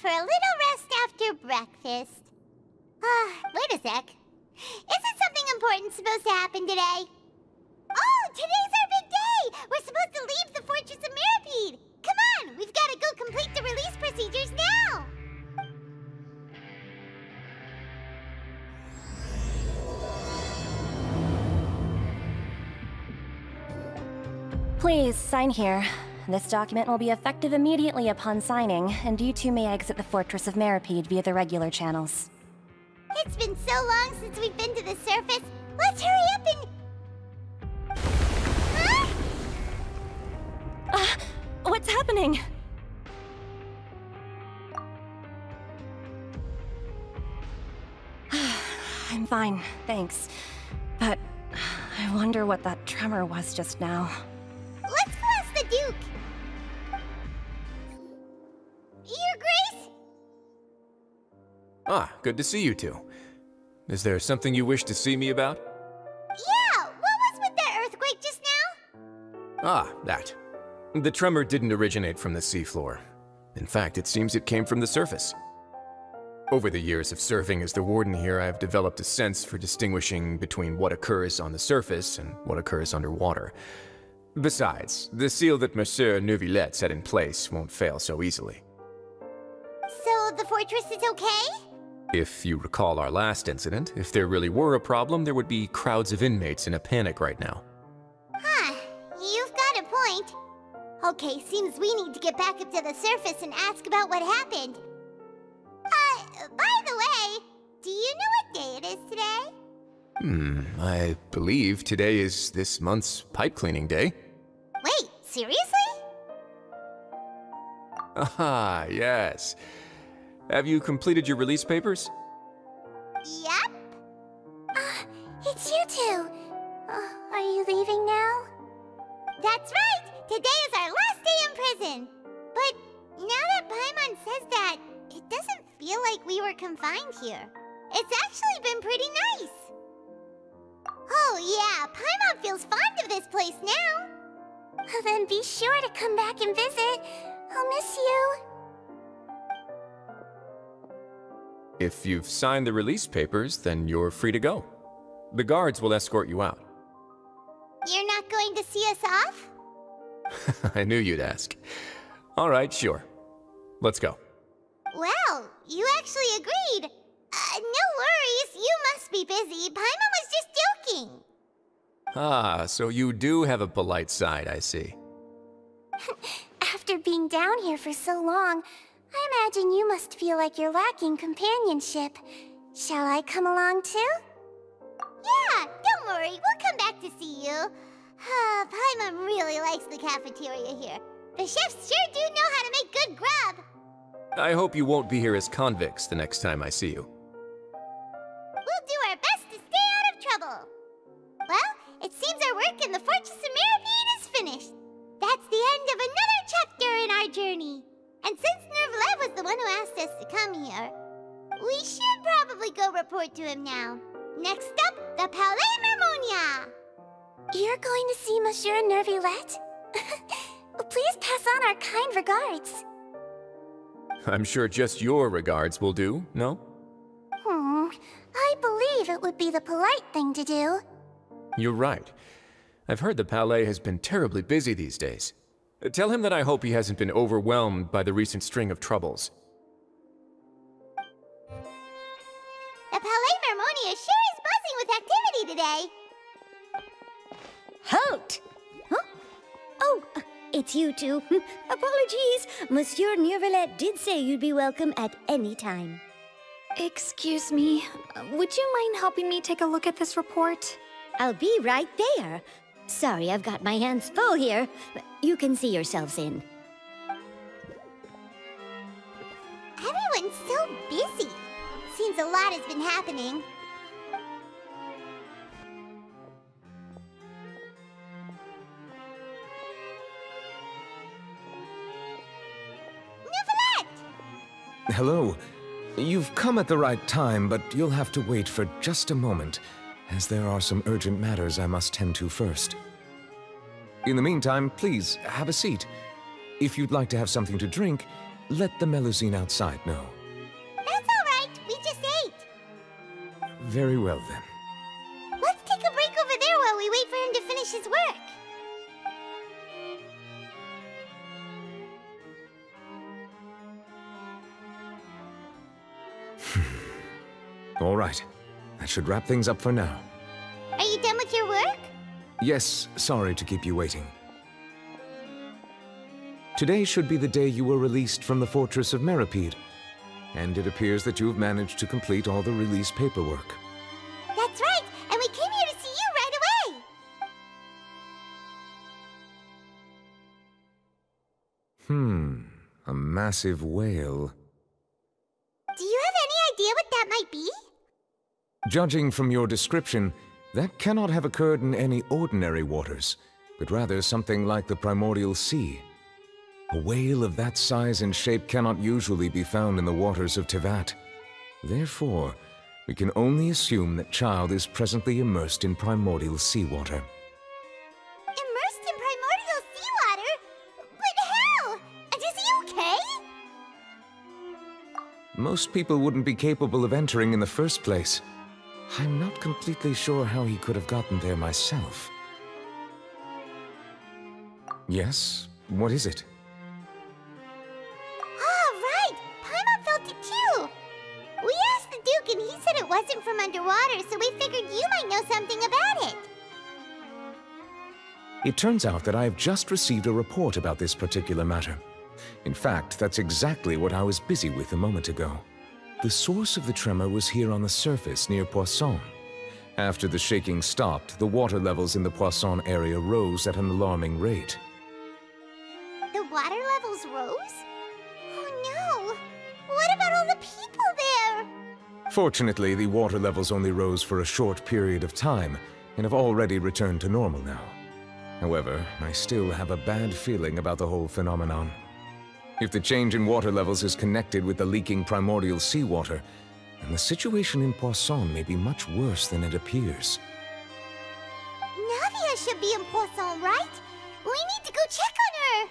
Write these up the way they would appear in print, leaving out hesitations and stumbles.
for a little rest after breakfast. Wait a sec. Isn't something important supposed to happen today? Oh, today's our big day! We're supposed to leave the Fortress of Mirapede! Come on, we've got to go complete the release procedures now! Please, sign here. This document will be effective immediately upon signing, and you two may exit the Fortress of Mirapede via the regular channels. It's been so long since we've been to the surface. Let's hurry up and... What's happening? I'm fine, thanks. But I wonder what that tremor was just now. Let's go ask the Duke! Your Grace? Ah, good to see you two. Is there something you wish to see me about? Yeah, what was with that earthquake just now? Ah, that. The tremor didn't originate from the seafloor. In fact, it seems it came from the surface. Over the years of serving as the warden here, I've developed a sense for distinguishing between what occurs on the surface and what occurs underwater. Besides, the seal that Monsieur Neuvillette set in place won't fail so easily. So the fortress is okay? If you recall our last incident, if there really were a problem, there would be crowds of inmates in a panic right now. Huh, you've got a point. Okay, seems we need to get back up to the surface and ask about what happened. By the way, do you know what day it is today? I believe today is this month's pipe cleaning day. Wait, seriously? Ah, yes. Have you completed your release papers? Yep. It's you two. Are you leaving now? That's right! Today is our last day in prison. But now that Paimon says that, it doesn't feel like we were confined here. It's actually been pretty nice. Oh yeah, Paimon feels fond of this place now. Then be sure to come back and visit. I'll miss you. If you've signed the release papers, then you're free to go. The guards will escort you out. You're not going to see us off? I knew you'd ask. All right, sure. Let's go. Well, you actually agreed. No worries, you must be busy. Paimon was just joking. Ah, so you do have a polite side, I see. After being down here for so long, I imagine you must feel like you're lacking companionship. Shall I come along too? Yeah, don't worry, we'll come back to see you. Paimon really likes the cafeteria here. The chefs sure do know how to make good grub. I hope you won't be here as convicts the next time I see you. We'll do our best to stay out of trouble. Well, it seems our work in the Fortress of Mirapede is finished. That's the end of another chapter in our journey. And since Neuvillette was the one who asked us to come here, we should probably go report to him now. Next up, the Palais Mermonia. You're going to see Monsieur Neuvillette? Please pass on our kind regards. I'm sure just your regards will do, no? I believe it would be the polite thing to do. You're right. I've heard the Palais has been terribly busy these days. Tell him that I hope he hasn't been overwhelmed by the recent string of troubles. The Palais Mermonia sure is buzzing with activity today. Halt! Huh? Oh, it's you two. Apologies. Monsieur Neuvillette did say you'd be welcome at any time. Excuse me, would you mind helping me take a look at this report? I'll be right there. Sorry, I've got my hands full here. You can see yourselves in. Everyone's so busy. Seems a lot has been happening. Neuvillette! Hello. You've come at the right time, but you'll have to wait for just a moment, as there are some urgent matters I must tend to first. In the meantime, please, have a seat. If you'd like to have something to drink, let the Melusine outside know. That's all right. We just ate. Very well, then. Let's take a break over there while we wait for him to finish his work. All right. That should wrap things up for now. Are you done with your work? Yes, sorry to keep you waiting. Today should be the day you were released from the Fortress of Meripede, and it appears that you have managed to complete all the release paperwork. That's right, and we came here to see you right away. A massive whale. Do you have any idea what that might be? Judging from your description, that cannot have occurred in any ordinary waters, but rather something like the primordial sea. A whale of that size and shape cannot usually be found in the waters of Tevat. Therefore, we can only assume that Child is presently immersed in primordial seawater. Immersed in primordial seawater? But how? And is he okay? Most people wouldn't be capable of entering in the first place. I'm not completely sure how he could have gotten there myself. Yes? What is it? Right! Paimon felt it too! We asked the Duke and he said it wasn't from underwater, so we figured you might know something about it. It turns out that I have just received a report about this particular matter. In fact, that's exactly what I was busy with a moment ago. The source of the tremor was here on the surface near Poisson. After the shaking stopped, the water levels in the Poisson area rose at an alarming rate. The water levels rose? Oh no! What about all the people there? Fortunately, the water levels only rose for a short period of time and have already returned to normal now. However, I still have a bad feeling about the whole phenomenon. If the change in water levels is connected with the leaking primordial seawater, then the situation in Poisson may be much worse than it appears. Navia should be in Poisson, right? We need to go check on her!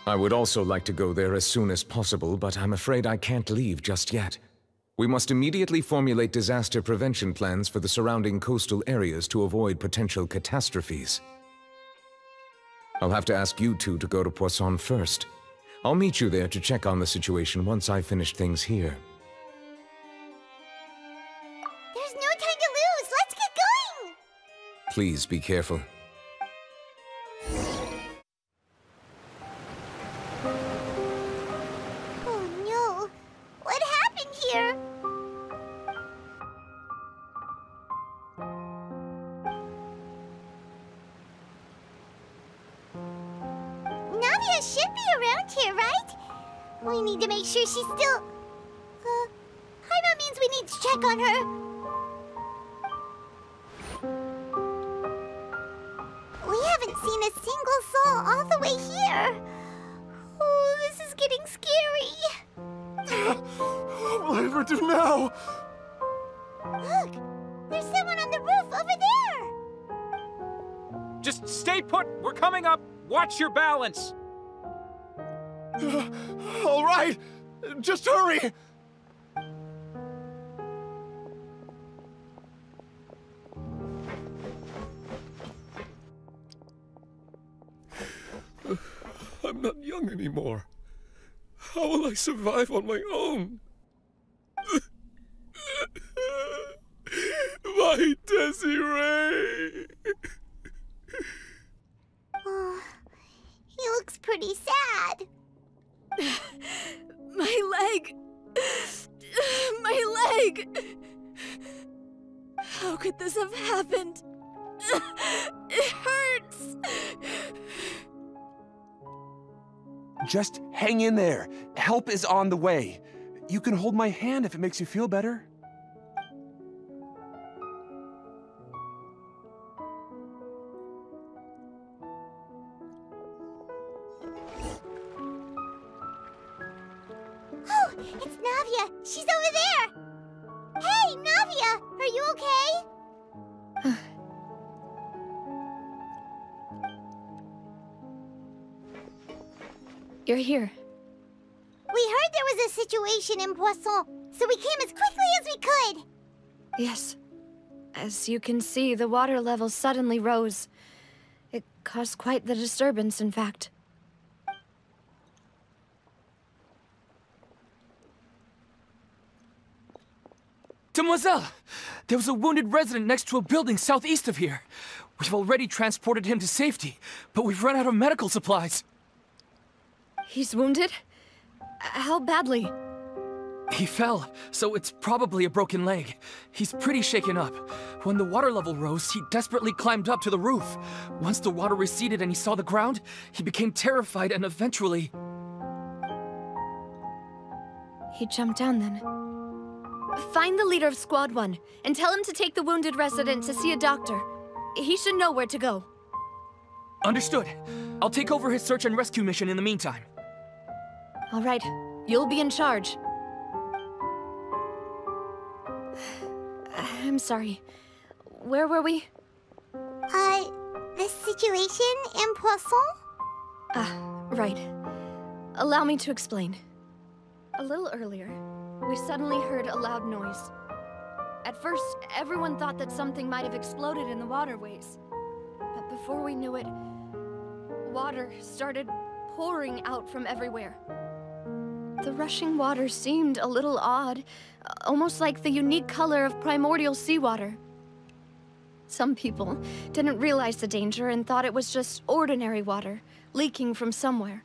I would also like to go there as soon as possible, but I'm afraid I can't leave just yet. We must immediately formulate disaster prevention plans for the surrounding coastal areas to avoid potential catastrophes. I'll have to ask you two to go to Poisson first. I'll meet you there to check on the situation once I finish things here. There's no time to lose! Let's get going! Please be careful. Oh no! What happened here? Navia should be around here, right? We need to make sure she's still... Paimon means we need to check on her. We haven't seen a single soul all the way here. Oh, this is getting scary. What will I ever do now? Look! There's someone on the roof over there! Just stay put! We're coming up! Watch your balance! All right, just hurry! I'm not young anymore. How will I survive on my own? My Desiree! Oh, he looks pretty sad. My leg! My leg! How could this have happened? It hurts! Just hang in there. Help is on the way. You can hold my hand if it makes you feel better. Oh, it's Navia. She's over there. Hey, Navia, are you okay? You're here. situation in Poisson, so we came as quickly as we could. Yes. As you can see, the water level suddenly rose. It caused quite the disturbance, in fact. Demoiselle! There was a wounded resident next to a building southeast of here. We've already transported him to safety, but we've run out of medical supplies. He's wounded? How badly? He fell, so it's probably a broken leg. He's pretty shaken up. When the water level rose, he desperately climbed up to the roof. Once the water receded and he saw the ground, he became terrified and eventually... He jumped down then. Find the leader of Squad 1, and tell him to take the wounded resident to see a doctor. He should know where to go. Understood. I'll take over his search and rescue mission in the meantime. All right. You'll be in charge. I'm sorry. Where were we? The situation in Poisson? Right. Allow me to explain. A little earlier, we suddenly heard a loud noise. At first, everyone thought that something might have exploded in the waterways. But before we knew it, water started pouring out from everywhere. The rushing water seemed a little odd, almost like the unique color of primordial seawater. Some people didn't realize the danger and thought it was just ordinary water, leaking from somewhere.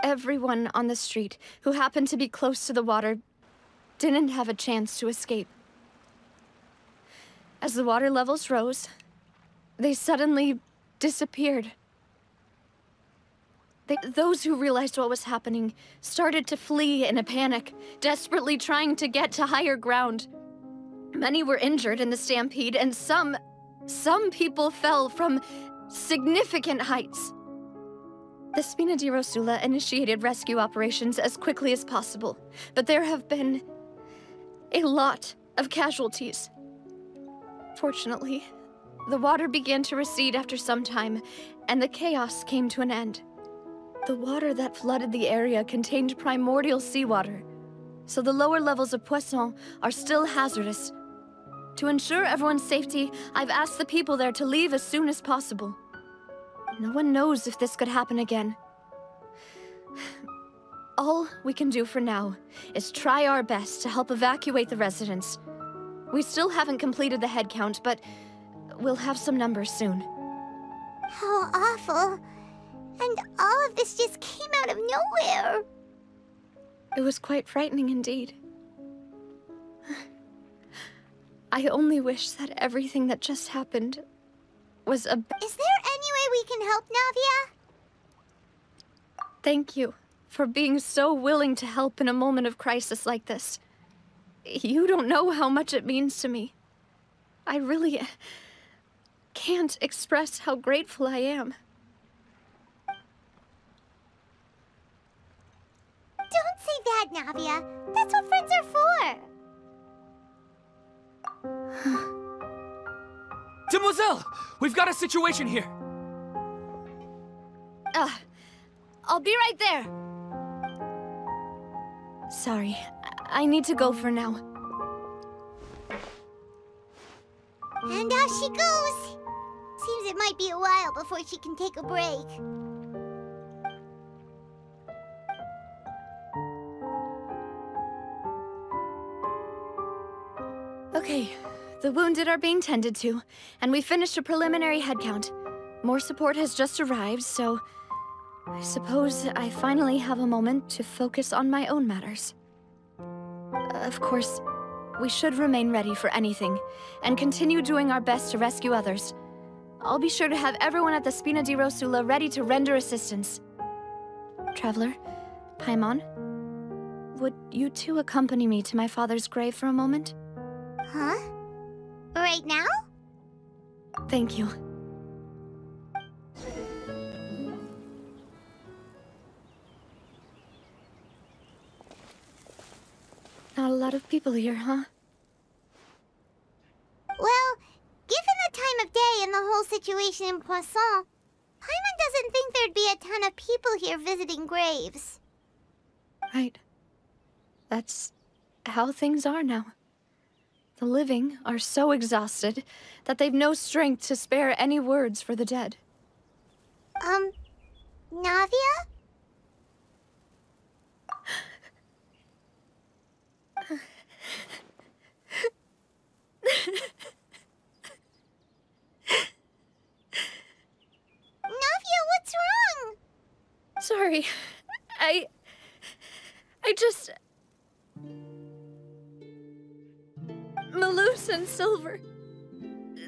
Everyone on the street who happened to be close to the water didn't have a chance to escape. As the water levels rose, they suddenly disappeared. Those who realized what was happening started to flee in a panic, desperately trying to get to higher ground. Many were injured in the stampede, and some people fell from significant heights. The Spina di Rosula initiated rescue operations as quickly as possible, but there have been a lot of casualties. Fortunately, the water began to recede after some time, and the chaos came to an end. The water that flooded the area contained primordial seawater, so the lower levels of Poisson are still hazardous. To ensure everyone's safety, I've asked the people there to leave as soon as possible. No one knows if this could happen again. All we can do for now is try our best to help evacuate the residents. We still haven't completed the head count, but we'll have some numbers soon. How awful. And all of this just came out of nowhere. It was quite frightening indeed. I only wish that everything that just happened was a... Is there any way we can help, Navia? Thank you for being so willing to help in a moment of crisis like this. You don't know how much it means to me. I really can't express how grateful I am. Don't say that, Navia. That's what friends are for. Demoiselle! We've got a situation here! I'll be right there. Sorry, I need to go for now. And off she goes. Seems it might be a while before she can take a break. Okay, the wounded are being tended to, and we finished a preliminary head count. More support has just arrived, so I suppose I finally have a moment to focus on my own matters. Of course, we should remain ready for anything, and continue doing our best to rescue others. I'll be sure to have everyone at the Spina di Rosula ready to render assistance. Traveler, Paimon, would you two accompany me to my father's grave for a moment? Huh? Right now? Thank you. Not a lot of people here, huh? Well, given the time of day and the whole situation in Poisson, Paimon doesn't think there'd be a ton of people here visiting graves. Right. That's how things are now. The living are so exhausted that they've no strength to spare any words for the dead. Navia? Navia, what's wrong? Sorry. I just... Malus and Silver,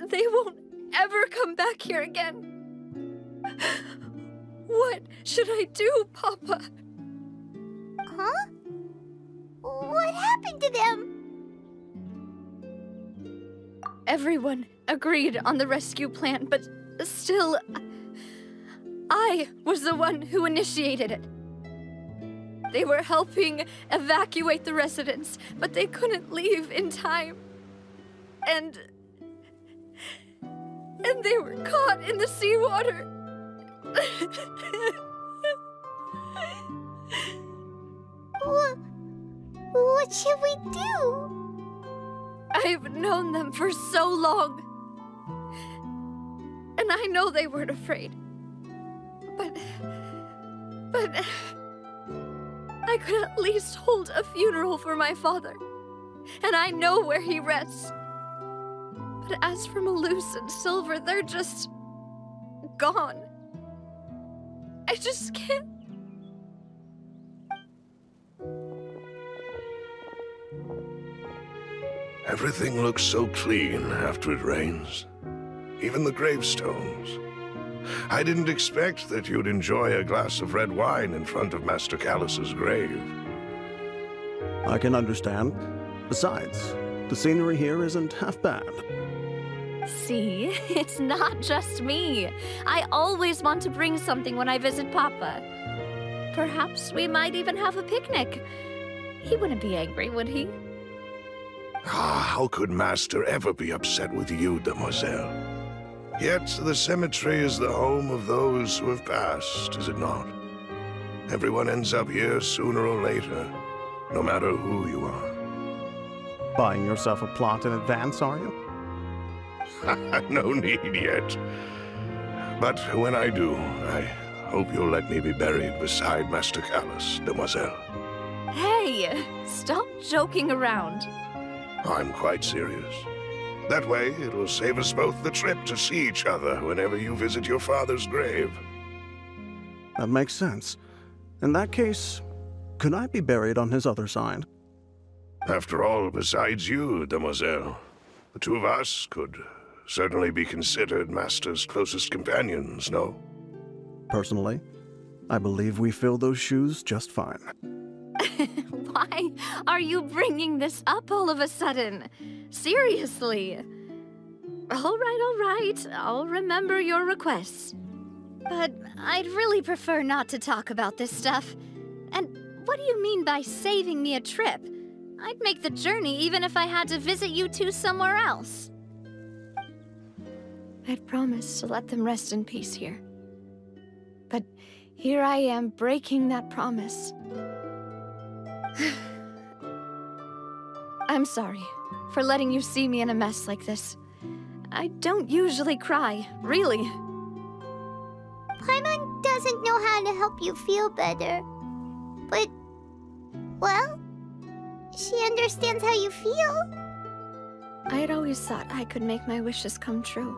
they won't ever come back here again. What should I do, Papa? Huh? What happened to them? Everyone agreed on the rescue plan, but still, I was the one who initiated it. They were helping evacuate the residents, but they couldn't leave in time. And they were caught in the seawater. What should we do? I've known them for so long. And I know they weren't afraid. But I could at least hold a funeral for my father. And I know where he rests. But as for Malus and Silver, they're just gone. I just can't. Everything looks so clean after it rains. Even the gravestones. I didn't expect that you'd enjoy a glass of red wine in front of Master Callus's grave. I can understand. Besides, the scenery here isn't half bad. See, it's not just me. I always want to bring something when I visit Papa. Perhaps we might even have a picnic. He wouldn't be angry, would he? How could Master ever be upset with you, Demoiselle? Yet the cemetery is the home of those who have passed, is it not? Everyone ends up here sooner or later, no matter who you are. Buying yourself a plot in advance, are you? No need yet. But when I do, I hope you'll let me be buried beside Master Callus, Demoiselle. Hey, stop joking around. I'm quite serious. That way, it'll save us both the trip to see each other whenever you visit your father's grave. That makes sense. In that case, could I be buried on his other side? After all, besides you, Demoiselle, the two of us could certainly be considered Master's closest companions, no? Personally, I believe we fill those shoes just fine. Why are you bringing this up all of a sudden? Seriously. All right. I'll remember your requests. But I'd really prefer not to talk about this stuff. And what do you mean by saving me a trip? I'd make the journey even if I had to visit you two somewhere else. I'd promised to let them rest in peace here. But here I am breaking that promise. I'm sorry for letting you see me in a mess like this. I don't usually cry, really. Paimon doesn't know how to help you feel better. But, well, she understands how you feel. I had always thought I could make my wishes come true.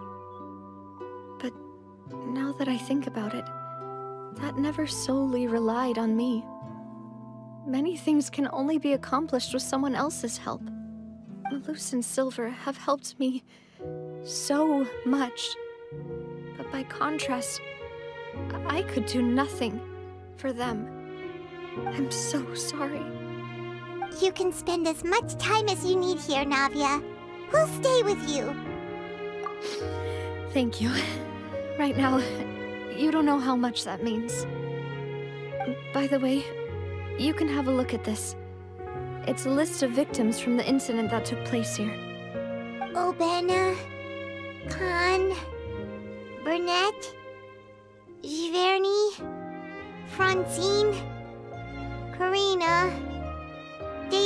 But now that I think about it, that never solely relied on me. Many things can only be accomplished with someone else's help. Malus and Silver have helped me so much. But by contrast, I could do nothing for them. I'm so sorry. You can spend as much time as you need here, Navia. We'll stay with you. Thank you. Right now, you don't know how much that means. By the way, you can have a look at this. It's a list of victims from the incident that took place here. Obena, Khan, Burnett, Giverny, Francine, Karina,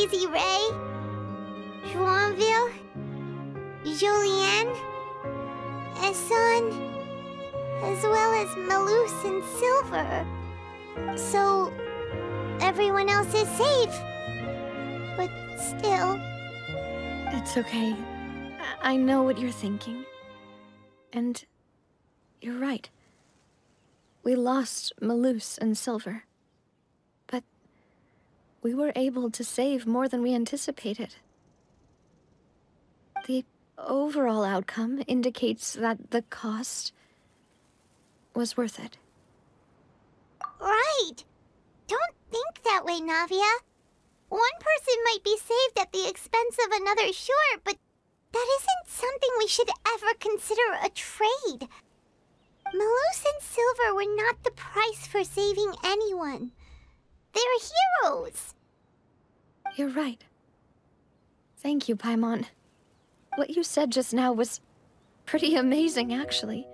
Daisy Ray, Joinville, Julienne, Esson, as well as Malus and Silver. So, everyone else is safe. But still... It's okay. I know what you're thinking. And you're right. We lost Malus and Silver. But we were able to save more than we anticipated. The overall outcome indicates that the cost was worth it. Right! Don't think that way, Navia. One person might be saved at the expense of another, sure, but that isn't something we should ever consider a trade. Malus and Silver were not the price for saving anyone. They're heroes. You're right. Thank you, Paimon. What you said just now was pretty amazing, actually.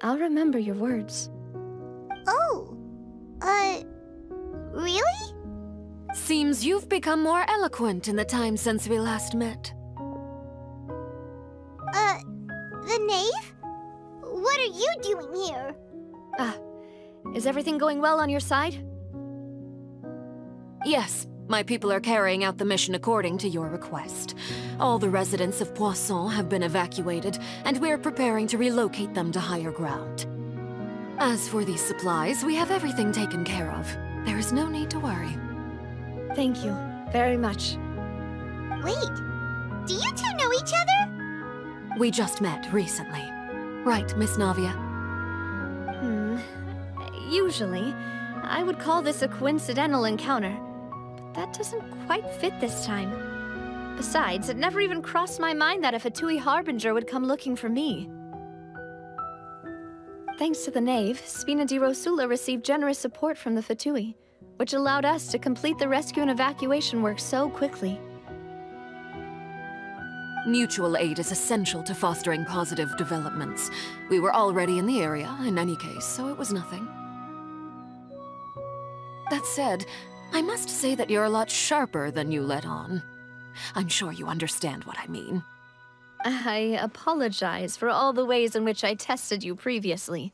I'll remember your words. Oh, really? Seems you've become more eloquent in the time since we last met. The knave? What are you doing here? Is everything going well on your side? Yes, my people are carrying out the mission according to your request. All the residents of Poisson have been evacuated, and we're preparing to relocate them to higher ground. As for these supplies, we have everything taken care of. There is no need to worry. Thank you very much. Wait, do you two know each other? We just met recently. Right, Miss Navia? Usually, I would call this a coincidental encounter. But that doesn't quite fit this time. Besides, it never even crossed my mind that a Fatui Harbinger would come looking for me. Thanks to the Knave, Spina di Rosula received generous support from the Fatui, which allowed us to complete the rescue and evacuation work so quickly. Mutual aid is essential to fostering positive developments. We were already in the area, in any case, so it was nothing. That said, I must say that you're a lot sharper than you let on. I'm sure you understand what I mean. I apologize for all the ways in which I tested you previously.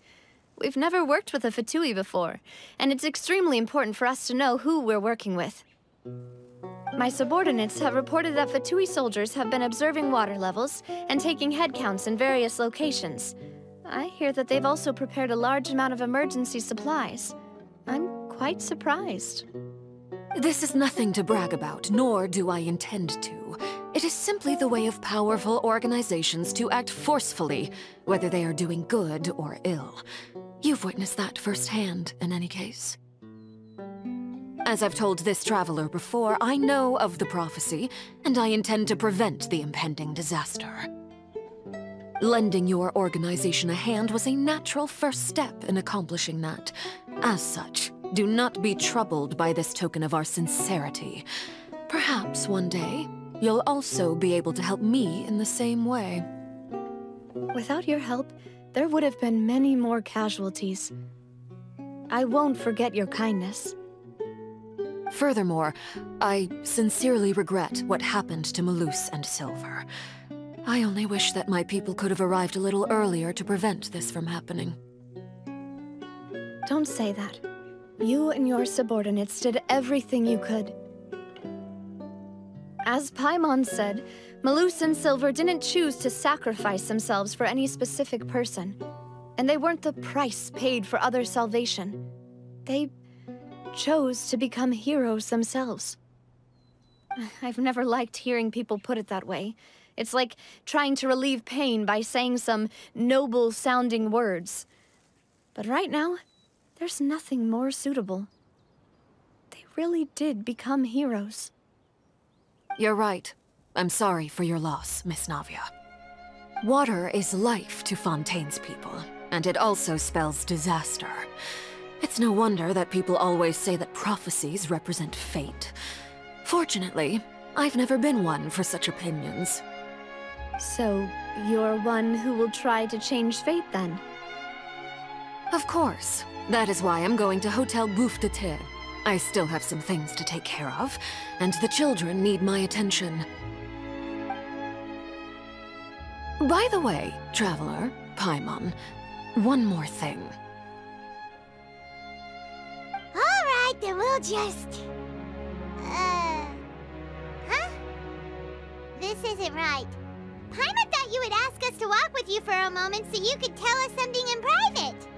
We've never worked with a Fatui before, and it's extremely important for us to know who we're working with. My subordinates have reported that Fatui soldiers have been observing water levels and taking head counts in various locations. I hear that they've also prepared a large amount of emergency supplies. I'm quite surprised. This is nothing to brag about, nor do I intend to. It is simply the way of powerful organizations to act forcefully, whether they are doing good or ill. You've witnessed that firsthand, in any case. As I've told this traveler before, I know of the prophecy, and I intend to prevent the impending disaster. Lending your organization a hand was a natural first step in accomplishing that. As such, do not be troubled by this token of our sincerity. Perhaps one day, you'll also be able to help me in the same way. Without your help, there would have been many more casualties. I won't forget your kindness. Furthermore, I sincerely regret what happened to Malus and Silver. I only wish that my people could have arrived a little earlier to prevent this from happening. Don't say that. You and your subordinates did everything you could. As Paimon said, Malus and Silver didn't choose to sacrifice themselves for any specific person. And they weren't the price paid for other salvation. They chose to become heroes themselves. I've never liked hearing people put it that way. It's like trying to relieve pain by saying some noble-sounding words. But right now, there's nothing more suitable. They really did become heroes. You're right. I'm sorry for your loss, Miss Navia. Water is life to Fontaine's people, and it also spells disaster. It's no wonder that people always say that prophecies represent fate. Fortunately, I've never been one for such opinions. So, you're one who will try to change fate, then? Of course. That is why I'm going to Hotel Bouffe de Terre. I still have some things to take care of, and the children need my attention. By the way, Traveler, Paimon, one more thing. Alright, then we'll just... Huh? This isn't right. Paimon thought you would ask us to walk with you for a moment so you could tell us something in private.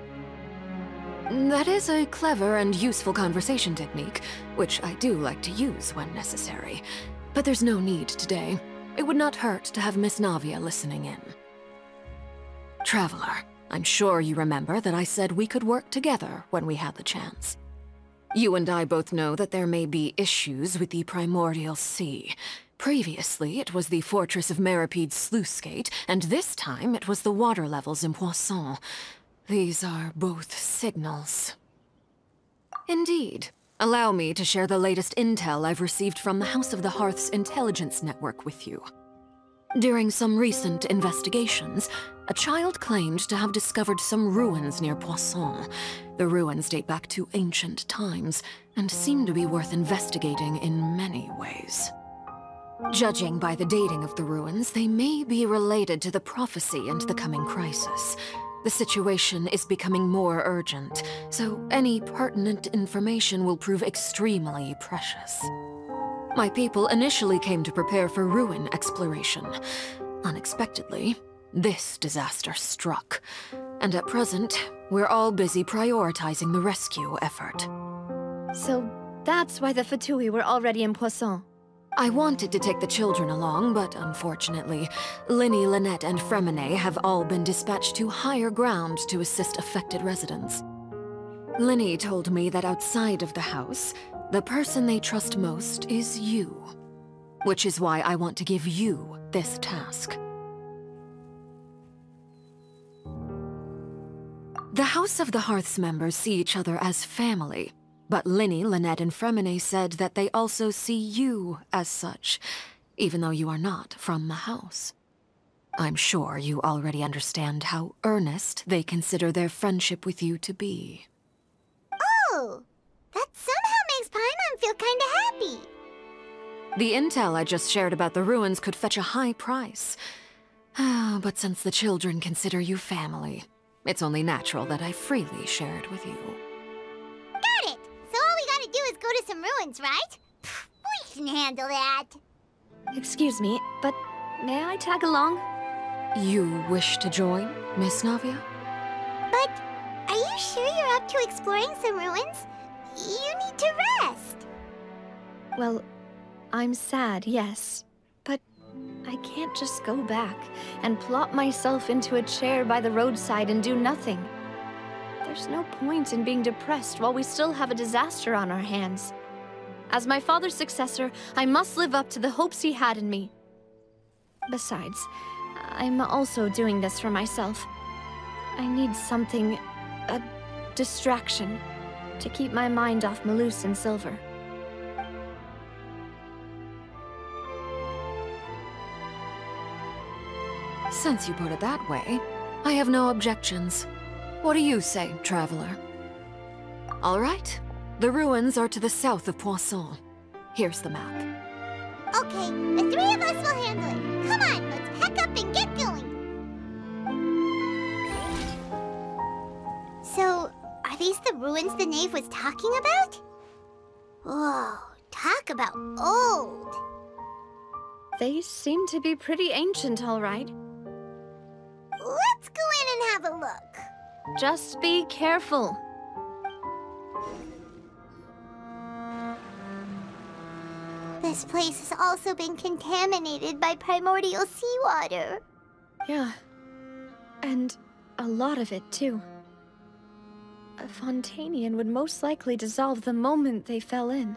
That is a clever and useful conversation technique, which I do like to use when necessary. But there's no need today. It would not hurt to have Miss Navia listening in. Traveler, I'm sure you remember that I said we could work together when we had the chance. You and I both know that there may be issues with the Primordial Sea. Previously, it was the Fortress of Meripede's sluice gate, and this time it was the water levels in Poisson. These are both signals. Indeed. Allow me to share the latest intel I've received from the House of the Hearth's intelligence network with you. During some recent investigations, a child claimed to have discovered some ruins near Poisson. The ruins date back to ancient times, and seem to be worth investigating in many ways. Judging by the dating of the ruins, they may be related to the prophecy and the coming crisis. The situation is becoming more urgent, so any pertinent information will prove extremely precious. My people initially came to prepare for ruin exploration. Unexpectedly, this disaster struck, and at present, we're all busy prioritizing the rescue effort. So that's why the Fatui were already in Poisson. I wanted to take the children along, but unfortunately, Linny, Lynette, and Fremine have all been dispatched to higher ground to assist affected residents. Linny told me that outside of the house, the person they trust most is you. Which is why I want to give you this task. The House of the Hearth's members see each other as family. But Linny, Lynette, and Fremine said that they also see you as such, even though you are not from the house. I'm sure you already understand how earnest they consider their friendship with you to be. Oh! That somehow makes Paimon feel kinda happy. The intel I just shared about the ruins could fetch a high price. But since the children consider you family, it's only natural that I freely share it with you. Got it! So all we gotta do is go to some ruins, right? We can handle that. Excuse me, but may I tag along? You wish to join, Miss Navia? But are you sure you're up to exploring some ruins? You need to rest. Well, I'm sad, yes. But I can't just go back and plop myself into a chair by the roadside and do nothing. There's no point in being depressed while we still have a disaster on our hands. As my father's successor, I must live up to the hopes he had in me. Besides, I'm also doing this for myself. I need something, a distraction, to keep my mind off Malus and Silver. Since you put it that way, I have no objections. What do you say, Traveler? All right. The ruins are to the south of Poisson. Here's the map. Okay, the three of us will handle it. Come on, let's pack up and get going. So, are these the ruins the knave was talking about? Whoa, talk about old. They seem to be pretty ancient, all right. Let's go in and have a look. Just be careful. This place has also been contaminated by primordial seawater. Yeah. And a lot of it, too. A Fontanian would most likely dissolve the moment they fell in.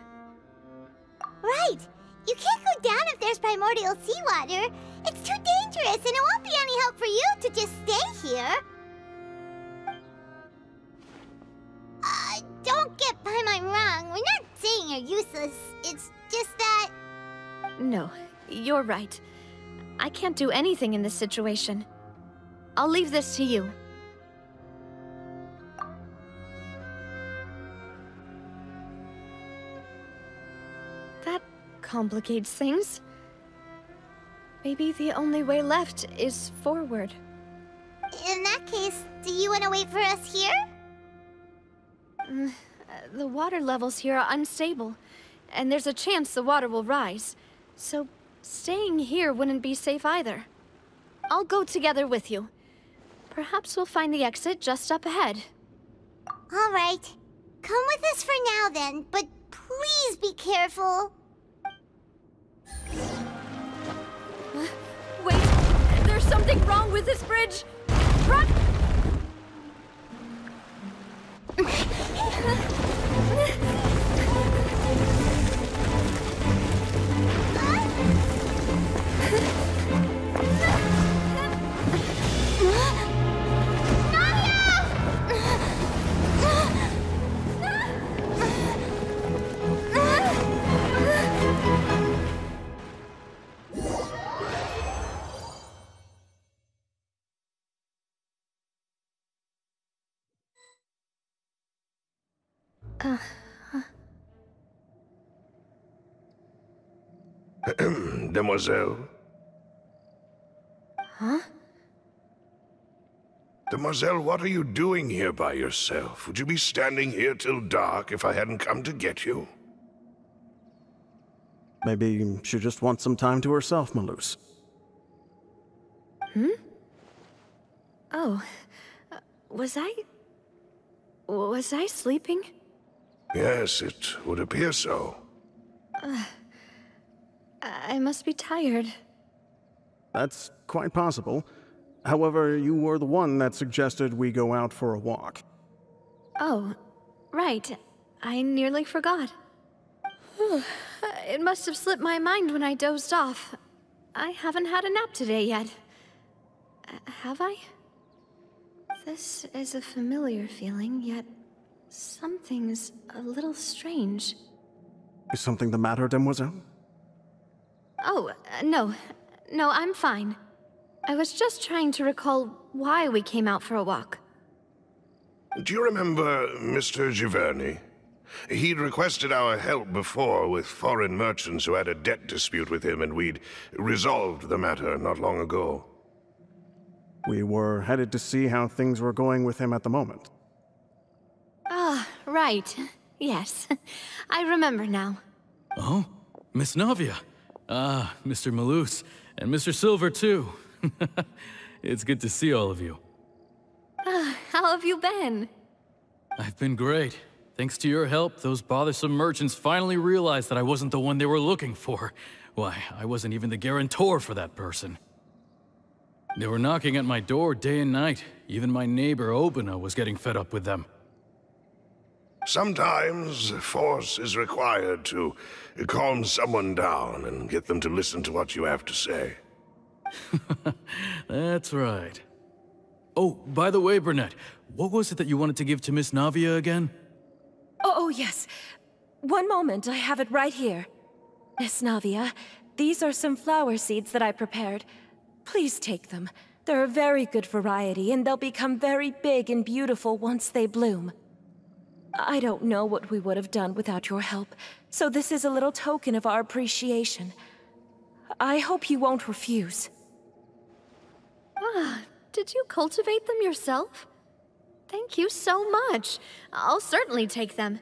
Right! You can't go down if there's primordial seawater. It's too dangerous, and it won't be any help for you to just stay here. Don't get Paimon wrong. We're not saying you're useless. It's just that... No, you're right. I can't do anything in this situation. I'll leave this to you. complicates things. Maybe the only way left is forward. In that case, do you want to wait for us here? The water levels here are unstable, and there's a chance the water will rise. So staying here wouldn't be safe either. I'll go together with you. Perhaps we'll find the exit just up ahead. All right. Come with us for now then, but please be careful. Wait, there's something wrong with this bridge! Run! Demoiselle? Huh? Demoiselle, what are you doing here by yourself? Would you be standing here till dark if I hadn't come to get you? Maybe she just wants some time to herself, Malus. Hmm? Oh, was I sleeping? Yes, it would appear so. I must be tired. That's quite possible. However, you were the one that suggested we go out for a walk. Oh, right. I nearly forgot. It must have slipped my mind when I dozed off. I haven't had a nap today yet. Have I? This is a familiar feeling, yet something's a little strange. Is something the matter, Demoiselle? Oh, no. No, I'm fine. I was just trying to recall why we came out for a walk. Do you remember Mr. Giverny? He'd requested our help before with foreign merchants who had a debt dispute with him, and we'd resolved the matter not long ago. We were headed to see how things were going with him at the moment. Ah, right. Yes. I remember now. Oh? Miss Navia. Ah, Mr. Malus. And Mr. Silver, too. It's good to see all of you. How have you been? I've been great. Thanks to your help, those bothersome merchants finally realized that I wasn't the one they were looking for. Why, I wasn't even the guarantor for that person. They were knocking at my door day and night. Even my neighbor, Obina, was getting fed up with them. Sometimes force is required to calm someone down and get them to listen to what you have to say. That's right. Oh, by the way, Burnett, what was it that you wanted to give to Miss Navia again? Oh, yes. One moment, I have it right here. Miss Navia, these are some flower seeds that I prepared. Please take them. They're a very good variety, and they'll become very big and beautiful once they bloom. I don't know what we would have done without your help, so this is a little token of our appreciation. I hope you won't refuse. Ah, did you cultivate them yourself? Thank you so much. I'll certainly take them.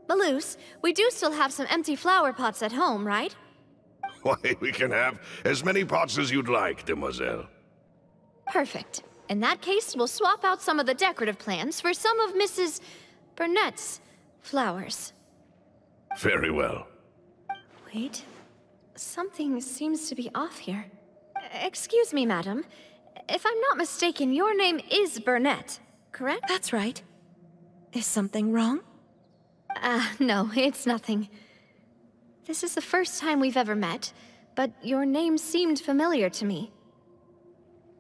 Malus, we do still have some empty flower pots at home, right? Why, we can have as many pots as you'd like, Demoiselle. Perfect. In that case, we'll swap out some of the decorative plants for some of Mrs. Burnett's flowers. Very well. Wait. Something seems to be off here. Excuse me, madam. If I'm not mistaken, your name is Burnett, correct? That's right. Is something wrong? No, it's nothing. This is the first time we've ever met, but your name seemed familiar to me.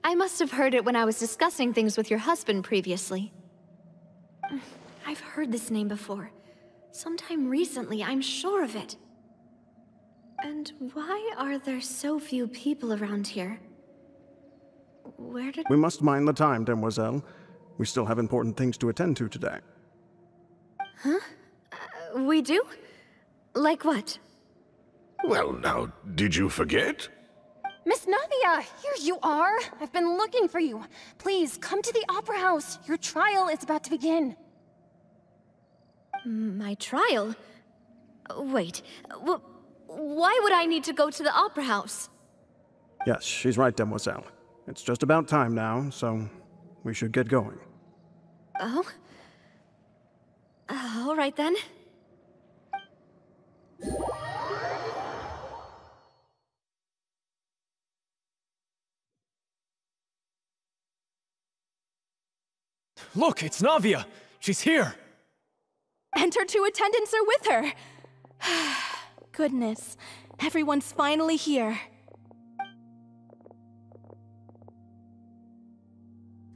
I must have heard it when I was discussing things with your husband previously. I've heard this name before. Sometime recently, I'm sure of it. And why are there so few people around here? Where did... We must mind the time, Demoiselle. We still have important things to attend to today. Huh? We do? Like what? Well, now, did you forget? Miss Navia, here you are. I've been looking for you. Please, come to the Opera House. Your trial is about to begin. My trial? Wait, why would I need to go to the Opera House? Yes, she's right, Demoiselle. It's just about time now, so we should get going. Oh? All right then. Look, it's Navia! She's here! And her two attendants are with her. Goodness, everyone's finally here.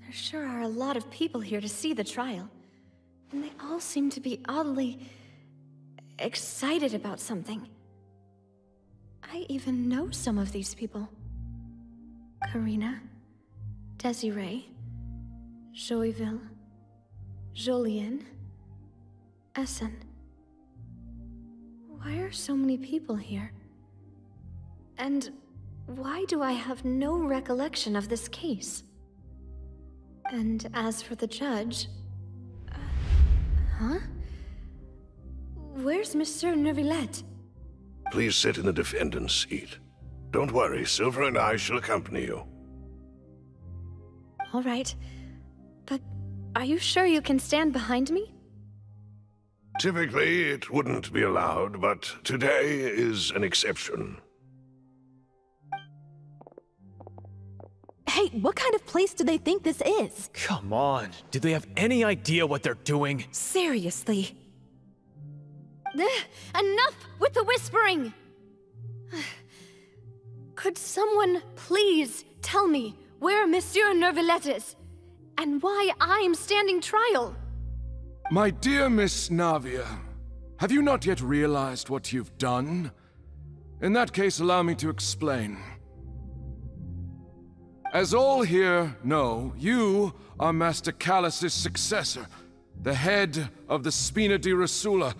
There sure are a lot of people here to see the trial. And they all seem to be oddly excited about something. I even know some of these people. Karina, Desiree, Joyville, Jolien, Essen. Why are so many people here? And why do I have no recollection of this case? And as for the judge... huh? Where's Monsieur Neuvillette? Please sit in the defendant's seat. Don't worry, Silver and I shall accompany you. All right. But are you sure you can stand behind me? Typically, it wouldn't be allowed, but today is an exception. Hey, what kind of place do they think this is? Come on, do they have any idea what they're doing? Seriously. Enough with the whispering! Could someone please tell me where Monsieur Neuvillette is? And why I'm standing trial? My dear Miss Navia, have you not yet realized what you've done? In that case, allow me to explain. As all here know, you are Master Callus's successor, the head of the Spina di Rosula,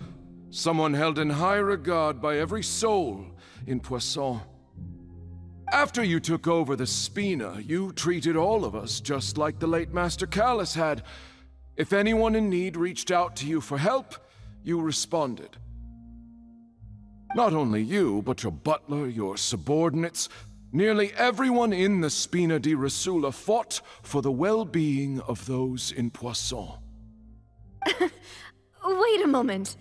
someone held in high regard by every soul in Poisson. After you took over the Spina, you treated all of us just like the late Master Callus had. If anyone in need reached out to you for help, you responded. Not only you, but your butler, your subordinates, nearly everyone in the Spina di Rosula fought for the well-being of those in Poisson. Wait a moment.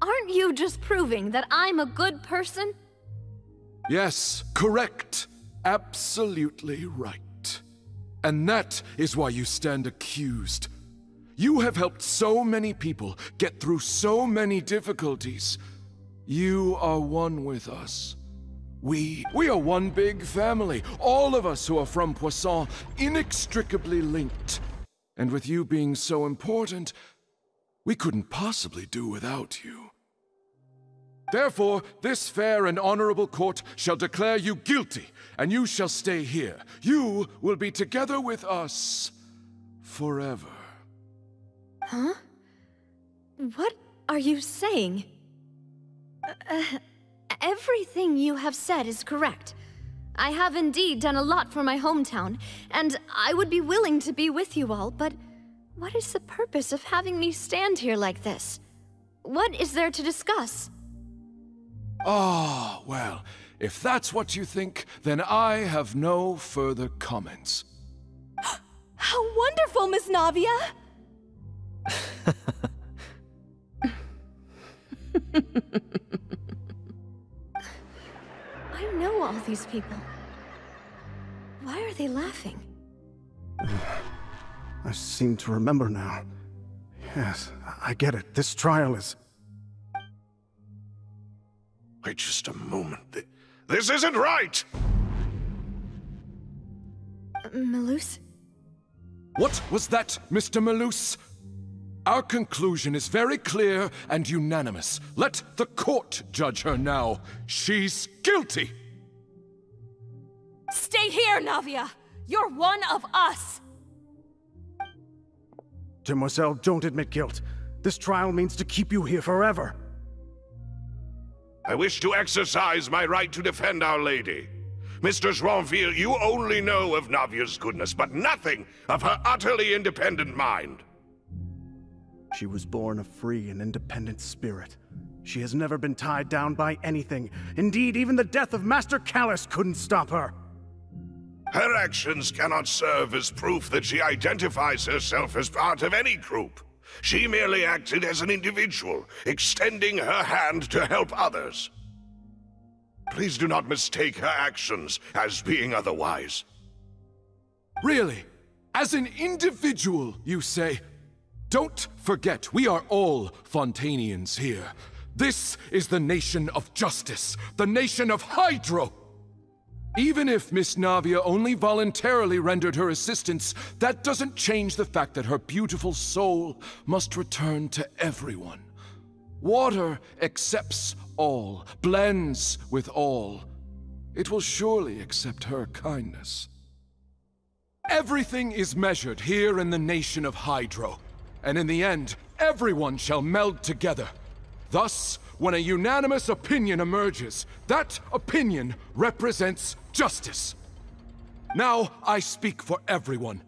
Aren't you just proving that I'm a good person? Yes, correct. Absolutely right. And that is why you stand accused. You have helped so many people get through so many difficulties. You are one with us. We are one big family. All of us who are from Poisson, inextricably linked. And with you being so important, we couldn't possibly do without you. Therefore, this fair and honorable court shall declare you guilty, and you shall stay here. You will be together with us forever. Huh? What are you saying? Everything you have said is correct. I have indeed done a lot for my hometown, and I would be willing to be with you all, but what is the purpose of having me stand here like this? What is there to discuss? Ah, well, if that's what you think, then I have no further comments. How wonderful, Miss Navia! I know all these people. Why are they laughing? I seem to remember now. Yes, I get it. This trial is... Wait just a moment. This isn't right! Malus? What was that, Mr. Malus? Our conclusion is very clear and unanimous. Let the court judge her now. She's guilty! Stay here, Navia! You're one of us! Demoiselle, don't admit guilt. This trial means to keep you here forever. I wish to exercise my right to defend Our Lady. Mr. Joinville, you only know of Navia's goodness, but nothing of her utterly independent mind. She was born a free and independent spirit. She has never been tied down by anything. Indeed, even the death of Master Callus couldn't stop her. Her actions cannot serve as proof that she identifies herself as part of any group. She merely acted as an individual, extending her hand to help others. Please do not mistake her actions as being otherwise. Really? As an individual, you say? Don't forget, we are all Fontanians here. This is the nation of justice, the nation of Hydro! Even if Miss Navia only voluntarily rendered her assistance, that doesn't change the fact that her beautiful soul must return to everyone. Water accepts all, blends with all. It will surely accept her kindness. Everything is measured here in the nation of Hydro, and in the end, everyone shall meld together. Thus, when a unanimous opinion emerges, that opinion represents justice. Now I speak for everyone.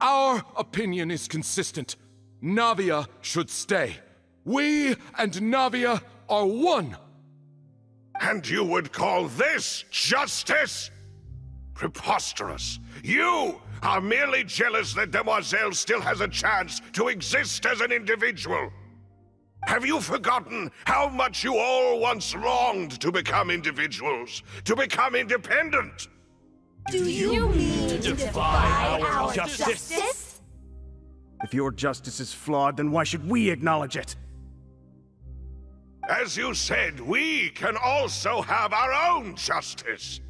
Our opinion is consistent. Navia should stay. We and Navia are one. And you would call this justice? Preposterous. You are merely jealous that Demoiselle still has a chance to exist as an individual. Have you forgotten how much you all once longed to become individuals, to become independent? Do you mean to defy our justice? If your justice is flawed, then why should we acknowledge it? As you said, we can also have our own justice.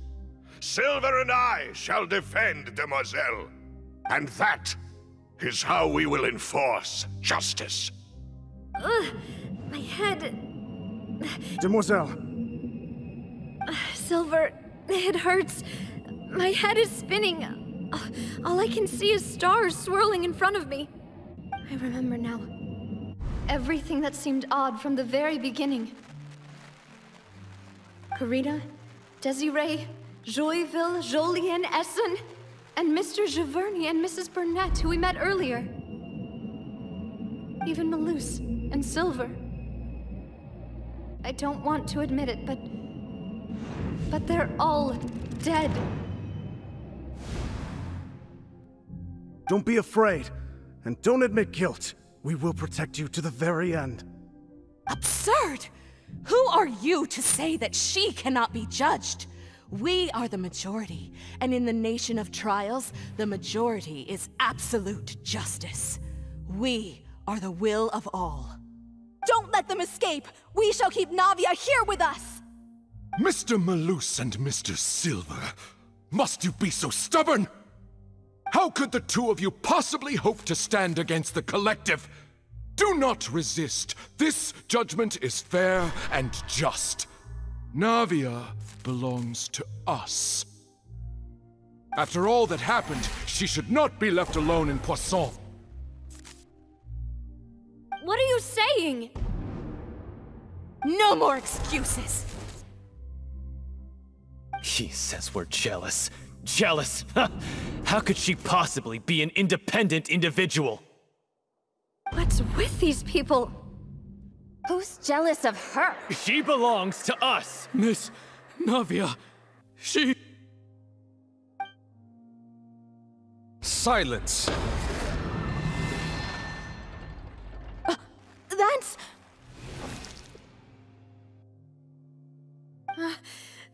Silver and I shall defend Demoiselle. And that is how we will enforce justice. Ugh, my head... Demoiselle! Silver, it hurts. My head is spinning. All I can see is stars swirling in front of me. I remember now. Everything that seemed odd from the very beginning. Karina, Desiree, Joyville, Jolien, Essen, and Mr. Giverny and Mrs. Burnett, who we met earlier. Even Malus and Silver. I don't want to admit it, but they're all dead. Don't be afraid, and don't admit guilt. We will protect you to the very end. Absurd! Who are you to say that she cannot be judged? We are the majority, and in the nation of trials, the majority is absolute justice. We are the will of all. Don't let them escape! We shall keep Navia here with us! Mr. Malus and Mr. Silver, must you be so stubborn? How could the two of you possibly hope to stand against the collective? Do not resist. This judgment is fair and just. Navia belongs to us. After all that happened, she should not be left alone in Poisson. What are you saying? No more excuses! He says we're jealous. Jealous? How could she possibly be an independent individual? What's with these people? Who's jealous of her? She belongs to us! Miss Navia, she... Silence! That's...